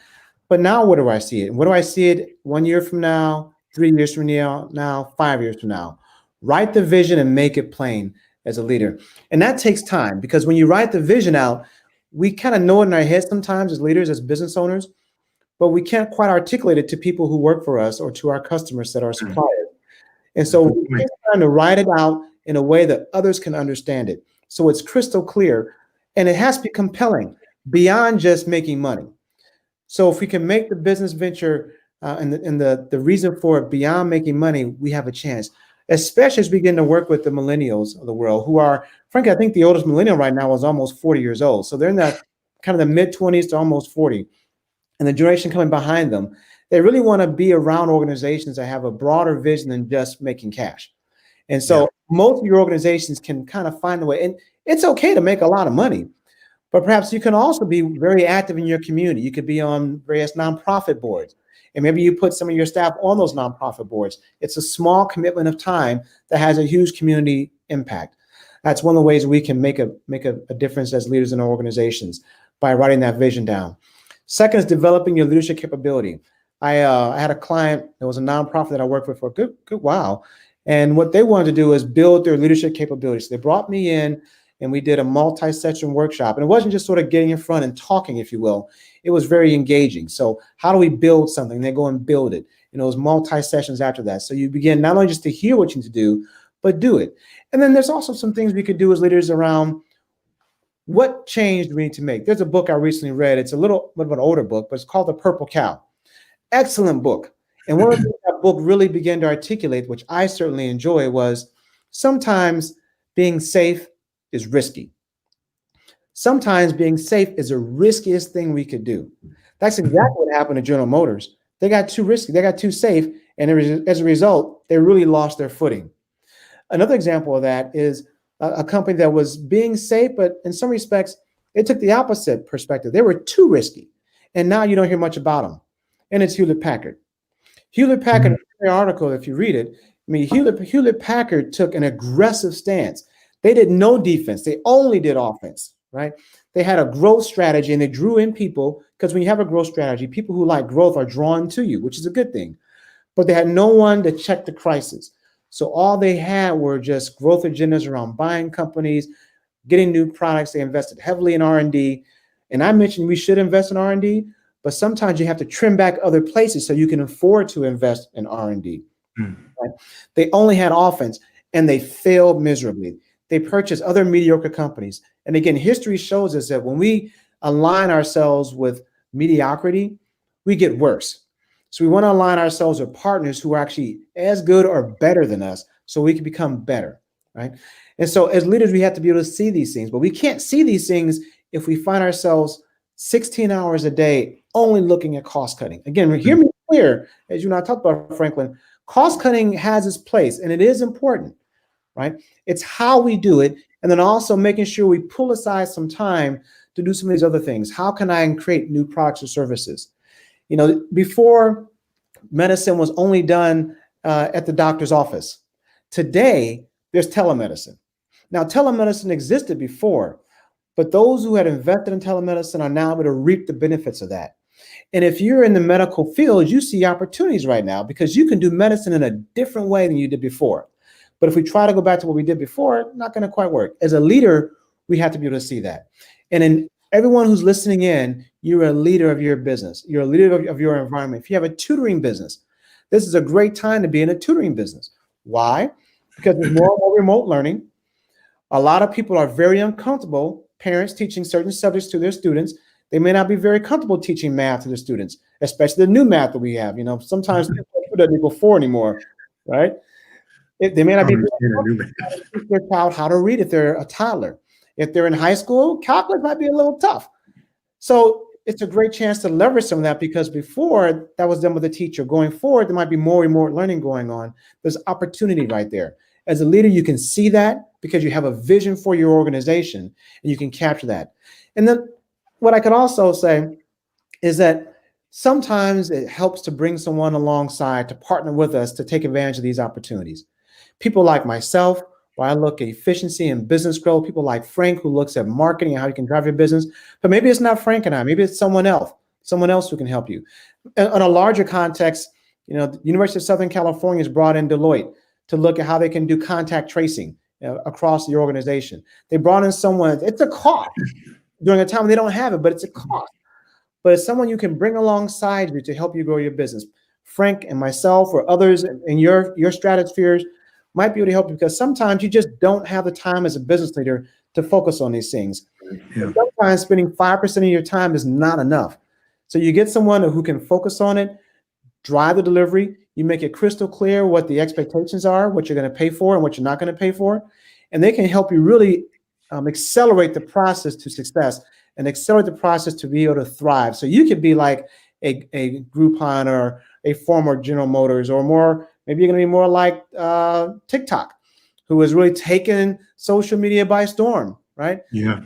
But now what do I see it? And what do I see it 1 year from now, 3 years from now, 5 years from now? Write the vision and make it plain as a leader. And that takes time, because when you write the vision out, we kind of know it in our head sometimes as leaders, as business owners, but we can't quite articulate it to people who work for us or to our customers that are suppliers. And so we're trying to write it out in a way that others can understand it, so it's crystal clear, and it has to be compelling beyond just making money. So if we can make the business venture and the reason for it beyond making money, we have a chance, especially as we begin to work with the millennials of the world, who are, frankly, I think the oldest millennial right now is almost 40 years old. So they're in that kind of the mid-20s to almost 40. And the generation coming behind them, they really want to be around organizations that have a broader vision than just making cash. And so most of your organizations can kind of find a way, and it's okay to make a lot of money, but perhaps you can also be very active in your community. You could be on various nonprofit boards, and maybe you put some of your staff on those nonprofit boards. It's a small commitment of time that has a huge community impact. That's one of the ways we can make a difference as leaders in our organizations, by writing that vision down. Second is developing your leadership capability. I had a client that was a nonprofit that I worked with for a good while, and what they wanted to do is build their leadership capabilities. So they brought me in, and we did a multi-session workshop. And it wasn't just sort of getting in front and talking, if you will. It was very engaging. So how do we build something? They go and build it. It was multi-sessions after that. So you begin not only just to hear what you need to do, but do it. And then there's also some things we could do as leaders around what change do we need to make. There's a book I recently read. It's a little bit of an older book, but it's called The Purple Cow. Excellent book. And one of the things that book really began to articulate, which I certainly enjoy, was sometimes being safe is risky. Sometimes being safe is the riskiest thing we could do. That's exactly what happened to General Motors. They got too risky, they got too safe, and as a result, they really lost their footing. Another example of that is a company that was being safe, but in some respects, it took the opposite perspective. They were too risky, and now you don't hear much about them. And it's Hewlett Packard. Hewlett Packard, in the article, if you read it, Hewlett Packard took an aggressive stance. They did no defense. They only did offense, right? They had a growth strategy, and they drew in people, because when you have a growth strategy, people who like growth are drawn to you, which is a good thing. But they had no one to check the crisis. So all they had were just growth agendas around buying companies, getting new products. They invested heavily in R&D. And I mentioned we should invest in R&D, but sometimes you have to trim back other places so you can afford to invest in R&D. Right? They only had offense, and they failed miserably. They purchased other mediocre companies. And again, history shows us that when we align ourselves with mediocrity, we get worse. So we want to align ourselves with partners who are actually as good or better than us, so we can become better, right? And so as leaders, we have to be able to see these things, but we can't see these things if we find ourselves 16 hours a day only looking at cost cutting. Again, hear me clear, as you and I talked about, Franklin, cost cutting has its place, and it is important, right? It's how we do it, and then also making sure we pull aside some time to do some of these other things. How can I create new products or services? Before, medicine was only done at the doctor's office. Today, there's telemedicine. Now, telemedicine existed before, but those who had invested in telemedicine are now able to reap the benefits of that. And if you're in the medical field, you see opportunities right now because you can do medicine in a different way than you did before. But if we try to go back to what we did before, not going to quite work. As a leader, we have to be able to see that. And in everyone who's listening in, you're a leader of your business. You're a leader of your environment. If you have a tutoring business, this is a great time to be in a tutoring business. Why? Because there's more and more remote learning. A lot of people are very uncomfortable, parents teaching certain subjects to their students. They may not be very comfortable teaching math to their students, especially the new math that we have. You know, sometimes people don't equal 4 anymore, right? They may not be able to teach their child how to read if they're a toddler. If they're in high school, calculus might be a little tough. So it's a great chance to leverage some of that because before that was done with a teacher. Going forward, there might be more remote learning going on. There's opportunity right there. As a leader, you can see that because you have a vision for your organization and you can capture that. And then what I could also say is that sometimes it helps to bring someone alongside to partner with us to take advantage of these opportunities. People like myself, where I look at efficiency and business growth, people like Frank, who looks at marketing and how you can drive your business. But maybe it's not Frank and I, maybe it's someone else who can help you. On a larger context, you know, the University of Southern California has brought in Deloitte to look at how they can do contact tracing across the organization. They brought in someone, it's a cost during a time when they don't have it, but it's a cost. But it's someone you can bring alongside you to help you grow your business. Frank and myself or others in your stratospheres might be able to help you because sometimes you just don't have the time as a business leader to focus on these things. Yeah. Sometimes spending 5% of your time is not enough. So you get someone who can focus on it, drive the delivery, you make it crystal clear what the expectations are, what you're going to pay for and what you're not going to pay for, and they can help you really accelerate the process to success and accelerate the process to be able to thrive. So you could be like a Groupon or a former General Motors, or more, maybe you're going to be more like TikTok, who has really taken social media by storm, right? Yeah.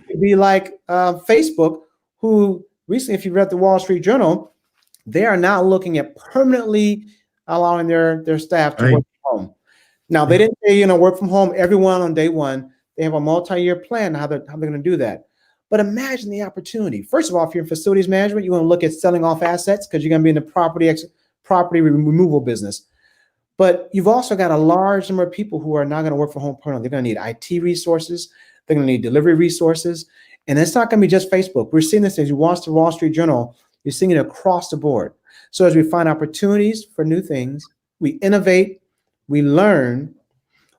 It'd be like Facebook, who recently, if you read the Wall Street Journal, they are now looking at permanently allowing their staff to work from home. Now, they didn't say, work from home, everyone on day one. They have a multi-year plan how they're going to do that. But imagine the opportunity. First of all, if you're in facilities management, you want to look at selling off assets because you're going to be in the property removal business. But you've also got a large number of people who are not going to work from home permanently. They're going to need IT resources. They're going to need delivery resources. And it's not going to be just Facebook. We're seeing this as you watch the Wall Street Journal. You're seeing it across the board. So as we find opportunities for new things, we innovate, we learn,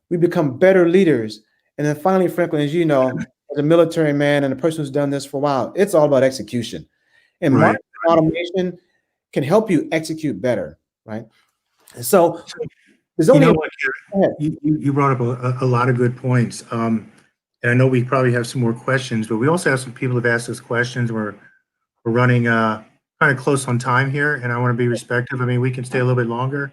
we become better leaders. And then finally, Franklin, as you know, as a military man and a person who's done this for a while, it's all about execution. And marketing automation can help you execute better, right? And so there's only you brought up a lot of good points. And I know we probably have some more questions, but we also have some people who've asked us questions. We're running kind of close on time here, and I want to be respectful. I mean, we can stay a little bit longer.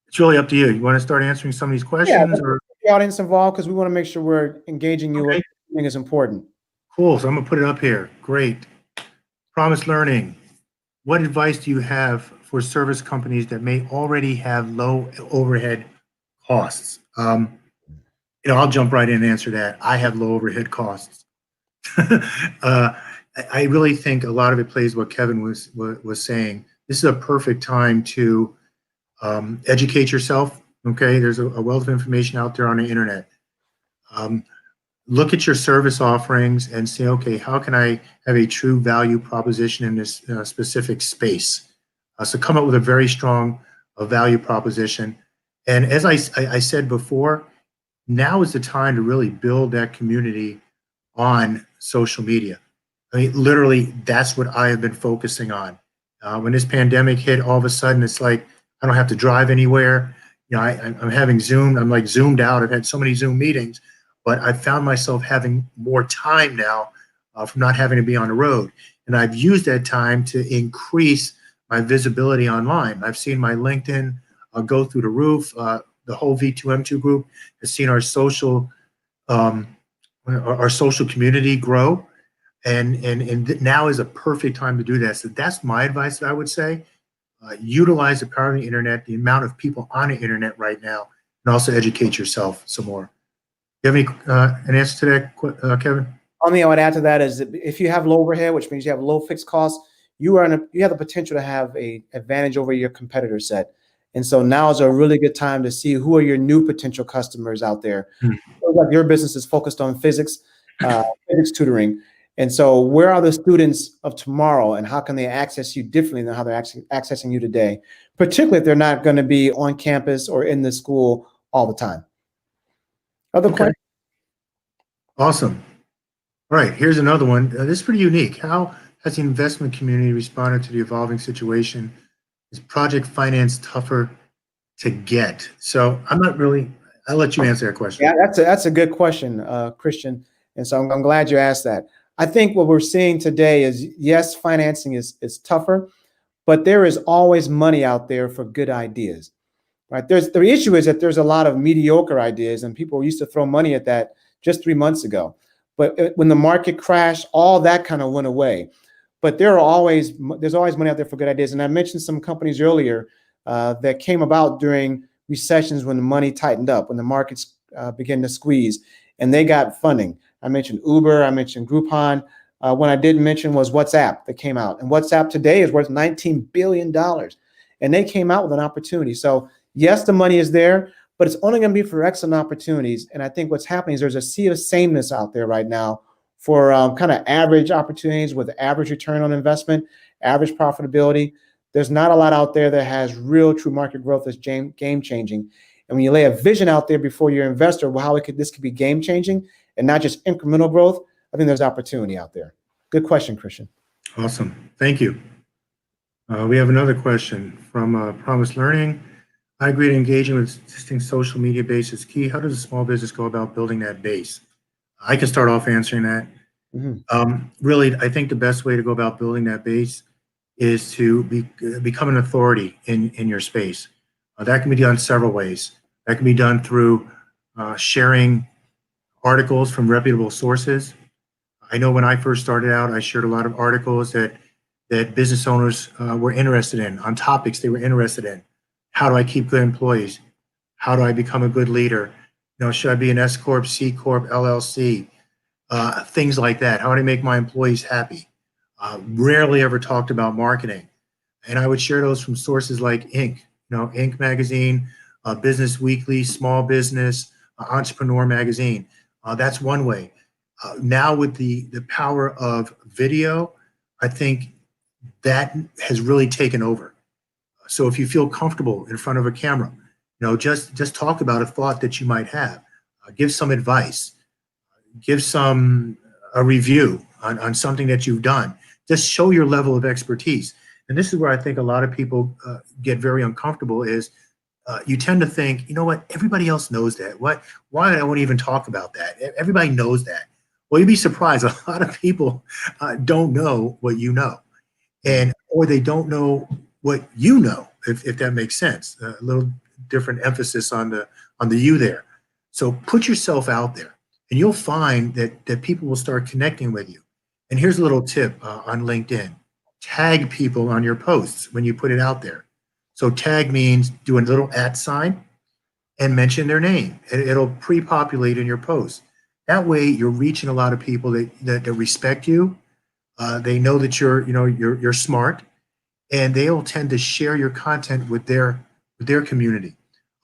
It's really up to you. You want to start answering some of these questions, or the audience involved, because we want to make sure we're engaging you. Okay. I think is important. Cool. So I'm gonna put it up here. Great. Promise Learning. What advice do you have for service companies that may already have low overhead costs? I'll jump right in and answer that. I have low overhead costs. I really think a lot of it plays what Kevin was saying. This is a perfect time to educate yourself. Okay, there's a wealth of information out there on the internet. Look at your service offerings and say, okay, how can I have a true value proposition in this specific space? So come up with a very strong value proposition. And as I said before, now is the time to really build that community on social media. I mean, literally, that's what I have been focusing on. When this pandemic hit, all of a sudden, it's like, I don't have to drive anywhere. I'm having Zoom. I'm like zoomed out. I've had so many Zoom meetings, but I found myself having more time now from not having to be on the road. And I've used that time to increase my visibility online. I've seen my LinkedIn go through the roof. The whole V2M2 group has seen our social community grow. And now is a perfect time to do that. So that's my advice that I would say. Utilize the power of the internet, the amount of people on the internet right now, and also educate yourself some more. You have any an answer to that, Kevin? Only I would add to that is that if you have low overhead, which means you have low fixed costs, you have the potential to have a advantage over your competitor set. And so now is a really good time to see who are your new potential customers out there. Hmm. Like your business is focused on physics, physics tutoring. And so where are the students of tomorrow and how can they access you differently than how they're accessing you today, particularly if they're not going to be on campus or in the school all the time. Other questions? Awesome. All right, here's another one. This is pretty unique. How has the investment community responded to the evolving situation? Is project finance tougher to get? So I'll let you answer that question. Yeah, that's a good question, Christian. And so I'm glad you asked that. I think what we're seeing today is, yes, financing is tougher, but there is always money out there for good ideas, right? The issue is that there's a lot of mediocre ideas and people used to throw money at that just 3 months ago. But when the market crashed, all that kind of went away. But there's always money out there for good ideas. And I mentioned some companies earlier that came about during recessions when the money tightened up, when the markets began to squeeze, and they got funding. I mentioned Uber, I mentioned Groupon. One I didn't mention was WhatsApp that came out. And WhatsApp today is worth $19 billion. And they came out with an opportunity. So yes, the money is there, but it's only going to be for excellent opportunities. And I think what's happening is there's a sea of sameness out there right now for kind of average opportunities with average return on investment, average profitability. There's not a lot out there that has real true market growth that's game changing. And when you lay a vision out there before your investor, well, this could be game changing and not just incremental growth, I think there's opportunity out there. Good question, Christian. Awesome. Thank you. We have another question from Promise Learning. I agree that engaging with existing social media base is key. How does a small business go about building that base? I can start off answering that. Mm-hmm. Really, I think the best way to go about building that base is to become an authority in your space. That can be done several ways. That can be done through sharing articles from reputable sources. I know when I first started out, I shared a lot of articles that business owners were interested in, on topics they were interested in. How do I keep good employees? How do I become a good leader? Should I be an S Corp, C Corp, LLC? Things like that. How do I make my employees happy? Rarely ever talked about marketing. And I would share those from sources like Inc., Inc. magazine, Business Weekly, Small Business, Entrepreneur magazine. That's one way. Now with the power of video, I think that has really taken over. So if you feel comfortable in front of a camera, just talk about a thought that you might have. Give some advice. Give a review on something that you've done. Just show your level of expertise. And this is where I think a lot of people get very uncomfortable is you tend to think, you know what, everybody else knows that. Why I won't even talk about that? Everybody knows that. Well, you'd be surprised. A lot of people don't know what you know, or they don't know what you know, if that makes sense. A little different emphasis on the you there. So put yourself out there, and you'll find that people will start connecting with you. And here's a little tip on LinkedIn. Tag people on your posts when you put it out there. So tag means do a little @ sign and mention their name. It'll pre-populate in your post. That way you're reaching a lot of people that respect you. They know that you're smart, and they'll tend to share your content with their community.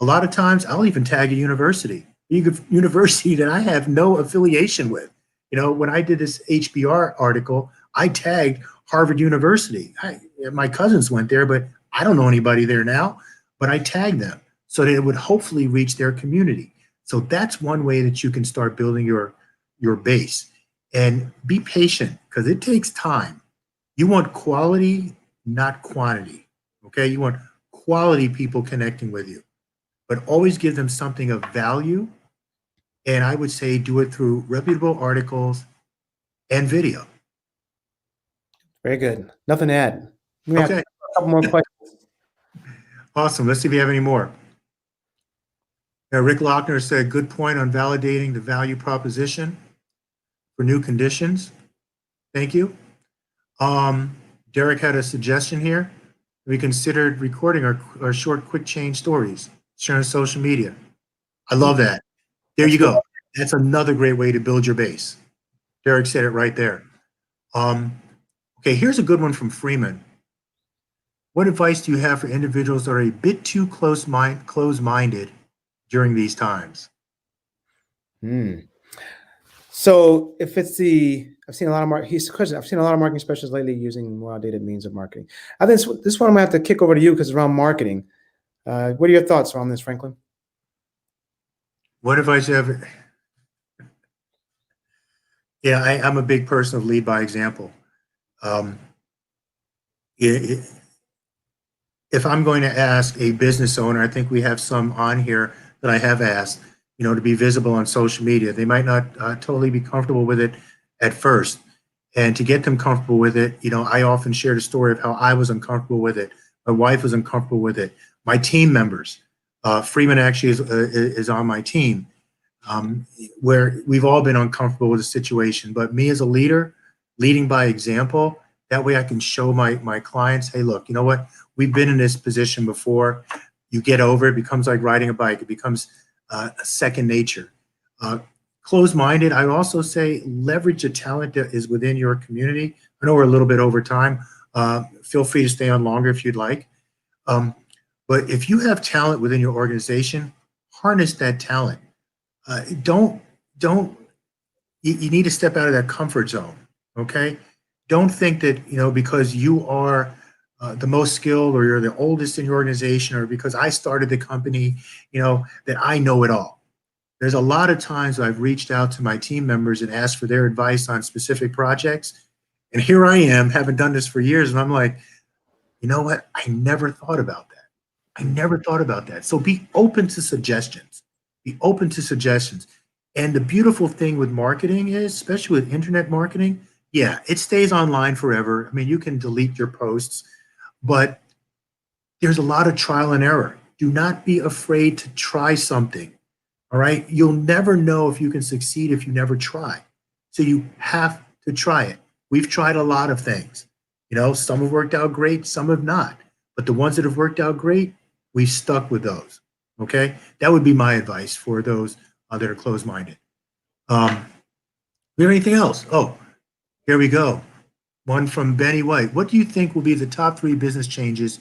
A lot of times I'll even tag a university that I have no affiliation with. When I did this HBR article, I tagged Harvard University. My cousins went there, but I don't know anybody there now, but I tagged them so that it would hopefully reach their community. So that's one way that you can start building your base. And be patient, because it takes time. You want quality, not quantity, okay? You want quality people connecting with you, but always give them something of value. And I would say do it through reputable articles and video. Very good. Nothing to add. We have Okay. a couple more questions. Awesome. Let's see if you have any more. Rick Lochner said, good point on validating the value proposition for new conditions. Thank you. Derek had a suggestion here. We considered recording our short, quick change stories, sharing on social media. I love that. There you go. That's another great way to build your base. Derek said it right there. Okay, here's a good one from Freeman. What advice do you have for individuals that are a bit too close-minded during these times? So if it's I've seen a lot of I've seen a lot of marketing specialists lately using more outdated means of marketing. I think this one I'm gonna have to kick over to you because it's around marketing. What are your thoughts on this, Franklin? What advice do you have? Yeah, I'm a big person of lead by example. Um, if I'm going to ask a business owner, I think we have some on here that I have asked, to be visible on social media. They might not totally be comfortable with it at first. And to get them comfortable with it, I often share the story of how I was uncomfortable with it. My wife was uncomfortable with it. My team members, Freeman actually is on my team, where we've all been uncomfortable with the situation. But me as a leader, leading by example, that way I can show my clients, hey, look, you know what? We've been in this position before. You get over it, becomes like riding a bike. It becomes a second nature. Closed-minded, I also say leverage the talent that is within your community. I know we're a little bit over time. Feel free to stay on longer if you'd like. But if you have talent within your organization, harness that talent. You need to step out of that comfort zone, okay? Don't think that, because you are the most skilled or you're the oldest in your organization or because I started the company, that I know it all. There's a lot of times I've reached out to my team members and asked for their advice on specific projects. And here I am, having done this for years, and I'm like, you know what? I never thought about that. I never thought about that. So be open to suggestions. Be open to suggestions. And the beautiful thing with marketing is, especially with internet marketing, yeah, it stays online forever. I mean, you can delete your posts, but there's a lot of trial and error. Do not be afraid to try something. All right. You'll never know if you can succeed if you never try. So you have to try it. We've tried a lot of things. Some have worked out great, some have not. But the ones that have worked out great, we've stuck with those. Okay. That would be my advice for those that are closed-minded. We have anything else? Oh, here we go. One from Benny White. What do you think will be the top 3 business changes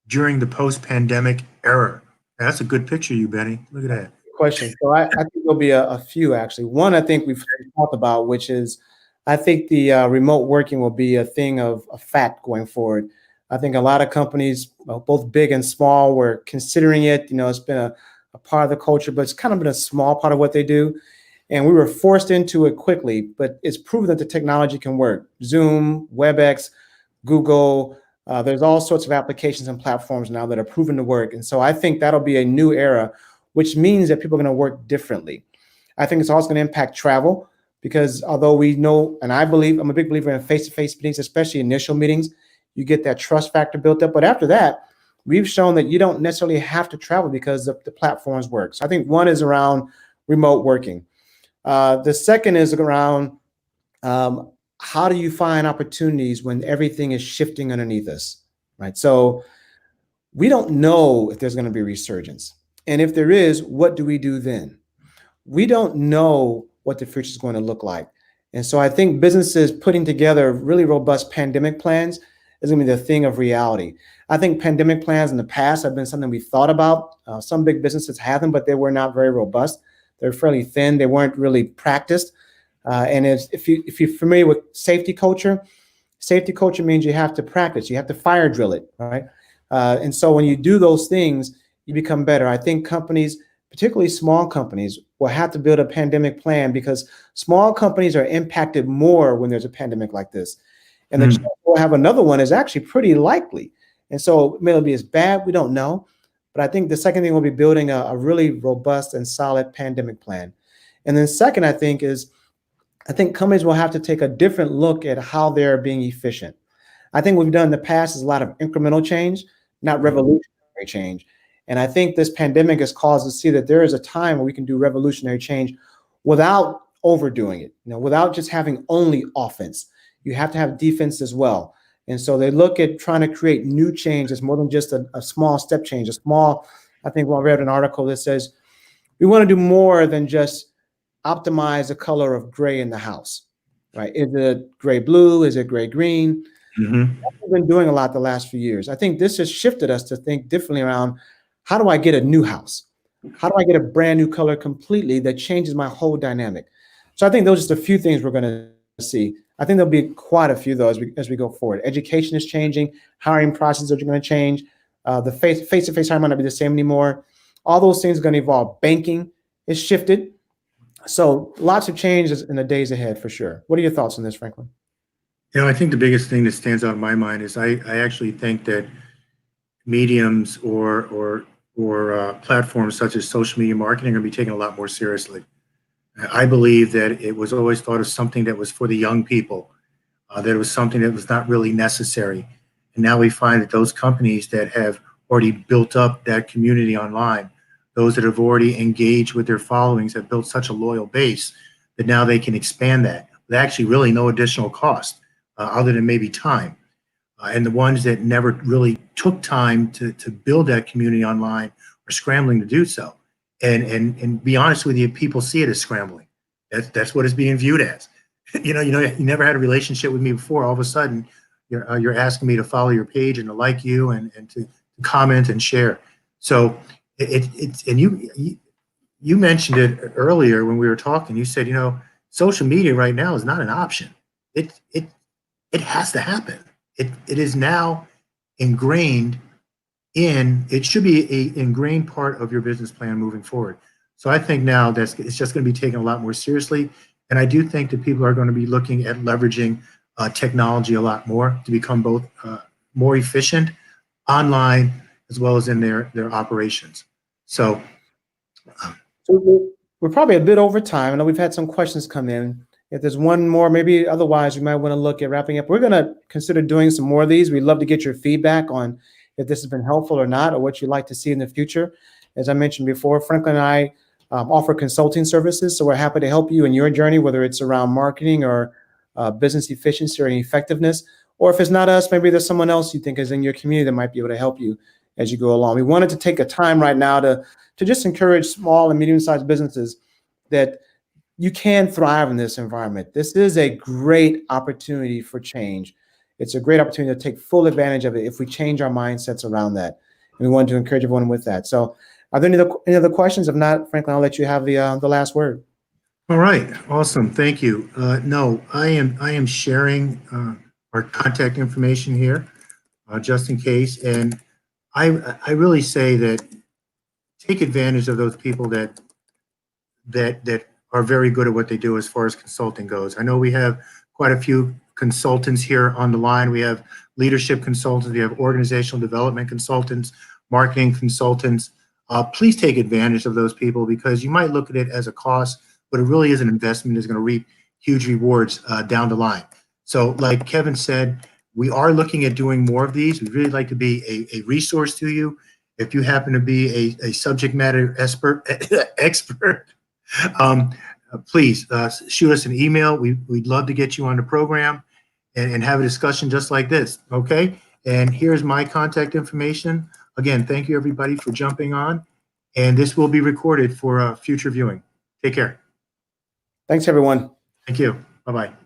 during the post-pandemic era? That's a good picture, you, Benny. Look at that. Question. So I think there'll be a few actually. One, I think we've talked about, which is I think the remote working will be a thing of a fact going forward. I think a lot of companies, both big and small, were considering it. It's been a part of the culture, but it's kind of been a small part of what they do. And we were forced into it quickly, but it's proven that the technology can work. Zoom, WebEx, Google, there's all sorts of applications and platforms now that are proven to work. And so I think that'll be a new era, which means that people are going to work differently. I think it's also going to impact travel because although we know, and I'm a big believer in face-to-face meetings, especially initial meetings, you get that trust factor built up. But after that, we've shown that you don't necessarily have to travel because the platforms work. So I think one is around remote working. The second is around how do you find opportunities when everything is shifting underneath us, right? So we don't know if there's going to be a resurgence. And if there is, what do we do then? We don't know what the future is going to look like. And so I think businesses putting together really robust pandemic plans is going to be the thing of reality. I think pandemic plans in the past have been something we thought about. Some big businesses have them, but they were not very robust. They're fairly thin. They weren't really practiced. And if you're familiar with safety culture means you have to practice. You have to fire drill it, right? And so when you do those things, you become better. I think companies, particularly small companies, will have to build a pandemic plan because small companies are impacted more when there's a pandemic like this. And the chance we'll have another one is actually pretty likely. And so it may not be as bad, we don't know. But I think the second thing will be building a really robust and solid pandemic plan. And then second, I think companies will have to take a different look at how they're being efficient. I think what we've done in the past is a lot of incremental change, not revolutionary change. And I think this pandemic has caused us to see that there is a time where we can do revolutionary change without overdoing it, without just having only offense. You have to have defense as well. And so they look at trying to create new change as more than just a small step change, I think I read an article that says, we want to do more than just optimize the color of gray in the house. right? Is it gray blue? Is it gray green? Mhm. We've been doing a lot the last few years. I think this has shifted us to think differently around how do I get a new house? How do I get a brand new color completely that changes my whole dynamic? So I think those are just a few things we're going to see. I think there'll be quite a few though as we go forward. Education is changing, hiring processes are going to change. The face-to-face hiring might not be the same anymore. All those things are going to evolve. Banking is shifted. So lots of changes in the days ahead for sure. What are your thoughts on this, Franklin? I think the biggest thing that stands out in my mind is I actually think that mediums or platforms such as social media marketing are going to be taken a lot more seriously. I believe that it was always thought of something that was for the young people, that it was something that was not really necessary. And now we find that those companies that have already built up that community online, those that have already engaged with their followings, have built such a loyal base that now they can expand that with actually really no additional cost other than maybe time. And the ones that never really took time to build that community online are scrambling to do so. And be honest with you, people see it as scrambling. That's what it's being viewed as. You never had a relationship with me before. All of a sudden, you're asking me to follow your page and to like you and to comment and share. So it's and you mentioned it earlier when we were talking. You said, social media right now is not an option. It has to happen. It is now ingrained it should be a ingrained part of your business plan moving forward. So I think now it's just going to be taken a lot more seriously. And I do think that people are going to be looking at leveraging technology a lot more to become both more efficient online as well as in their operations. So We're probably a bit over time. I know we've had some questions come in. If there's one more, maybe otherwise, we might want to look at wrapping up. We're going to consider doing some more of these. We'd love to get your feedback on if this has been helpful or not, or what you'd like to see in the future. As I mentioned before, Franklin and I offer consulting services, so we're happy to help you in your journey, whether it's around marketing or business efficiency or effectiveness, or if it's not us, maybe there's someone else you think is in your community that might be able to help you as you go along. We wanted to take a time right now to just encourage small and medium-sized businesses that you can thrive in this environment. This is a great opportunity for change. It's a great opportunity to take full advantage of it if we change our mindsets around that. And we wanted to encourage everyone with that. So are there any other questions? If not, Franklin, I'll let you have the last word. all right, awesome, thank you. No, I am sharing our contact information here just in case. And I really say that take advantage of those people that are very good at what they do as far as consulting goes. I know we have quite a few consultants here on the line. We have leadership consultants, we have organizational development consultants, marketing consultants. Please take advantage of those people because you might look at it as a cost, but it really is an investment that's going to reap huge rewards down the line. So like Kevin said, we are looking at doing more of these. We'd really like to be a resource to you. If you happen to be a subject matter expert, please shoot us an email. We'd love to get you on the program and have a discussion just like this, okay? And here's my contact information. Again, thank you everybody for jumping on, and this will be recorded for future viewing. Take care. Thanks, everyone. Thank you. Bye-bye.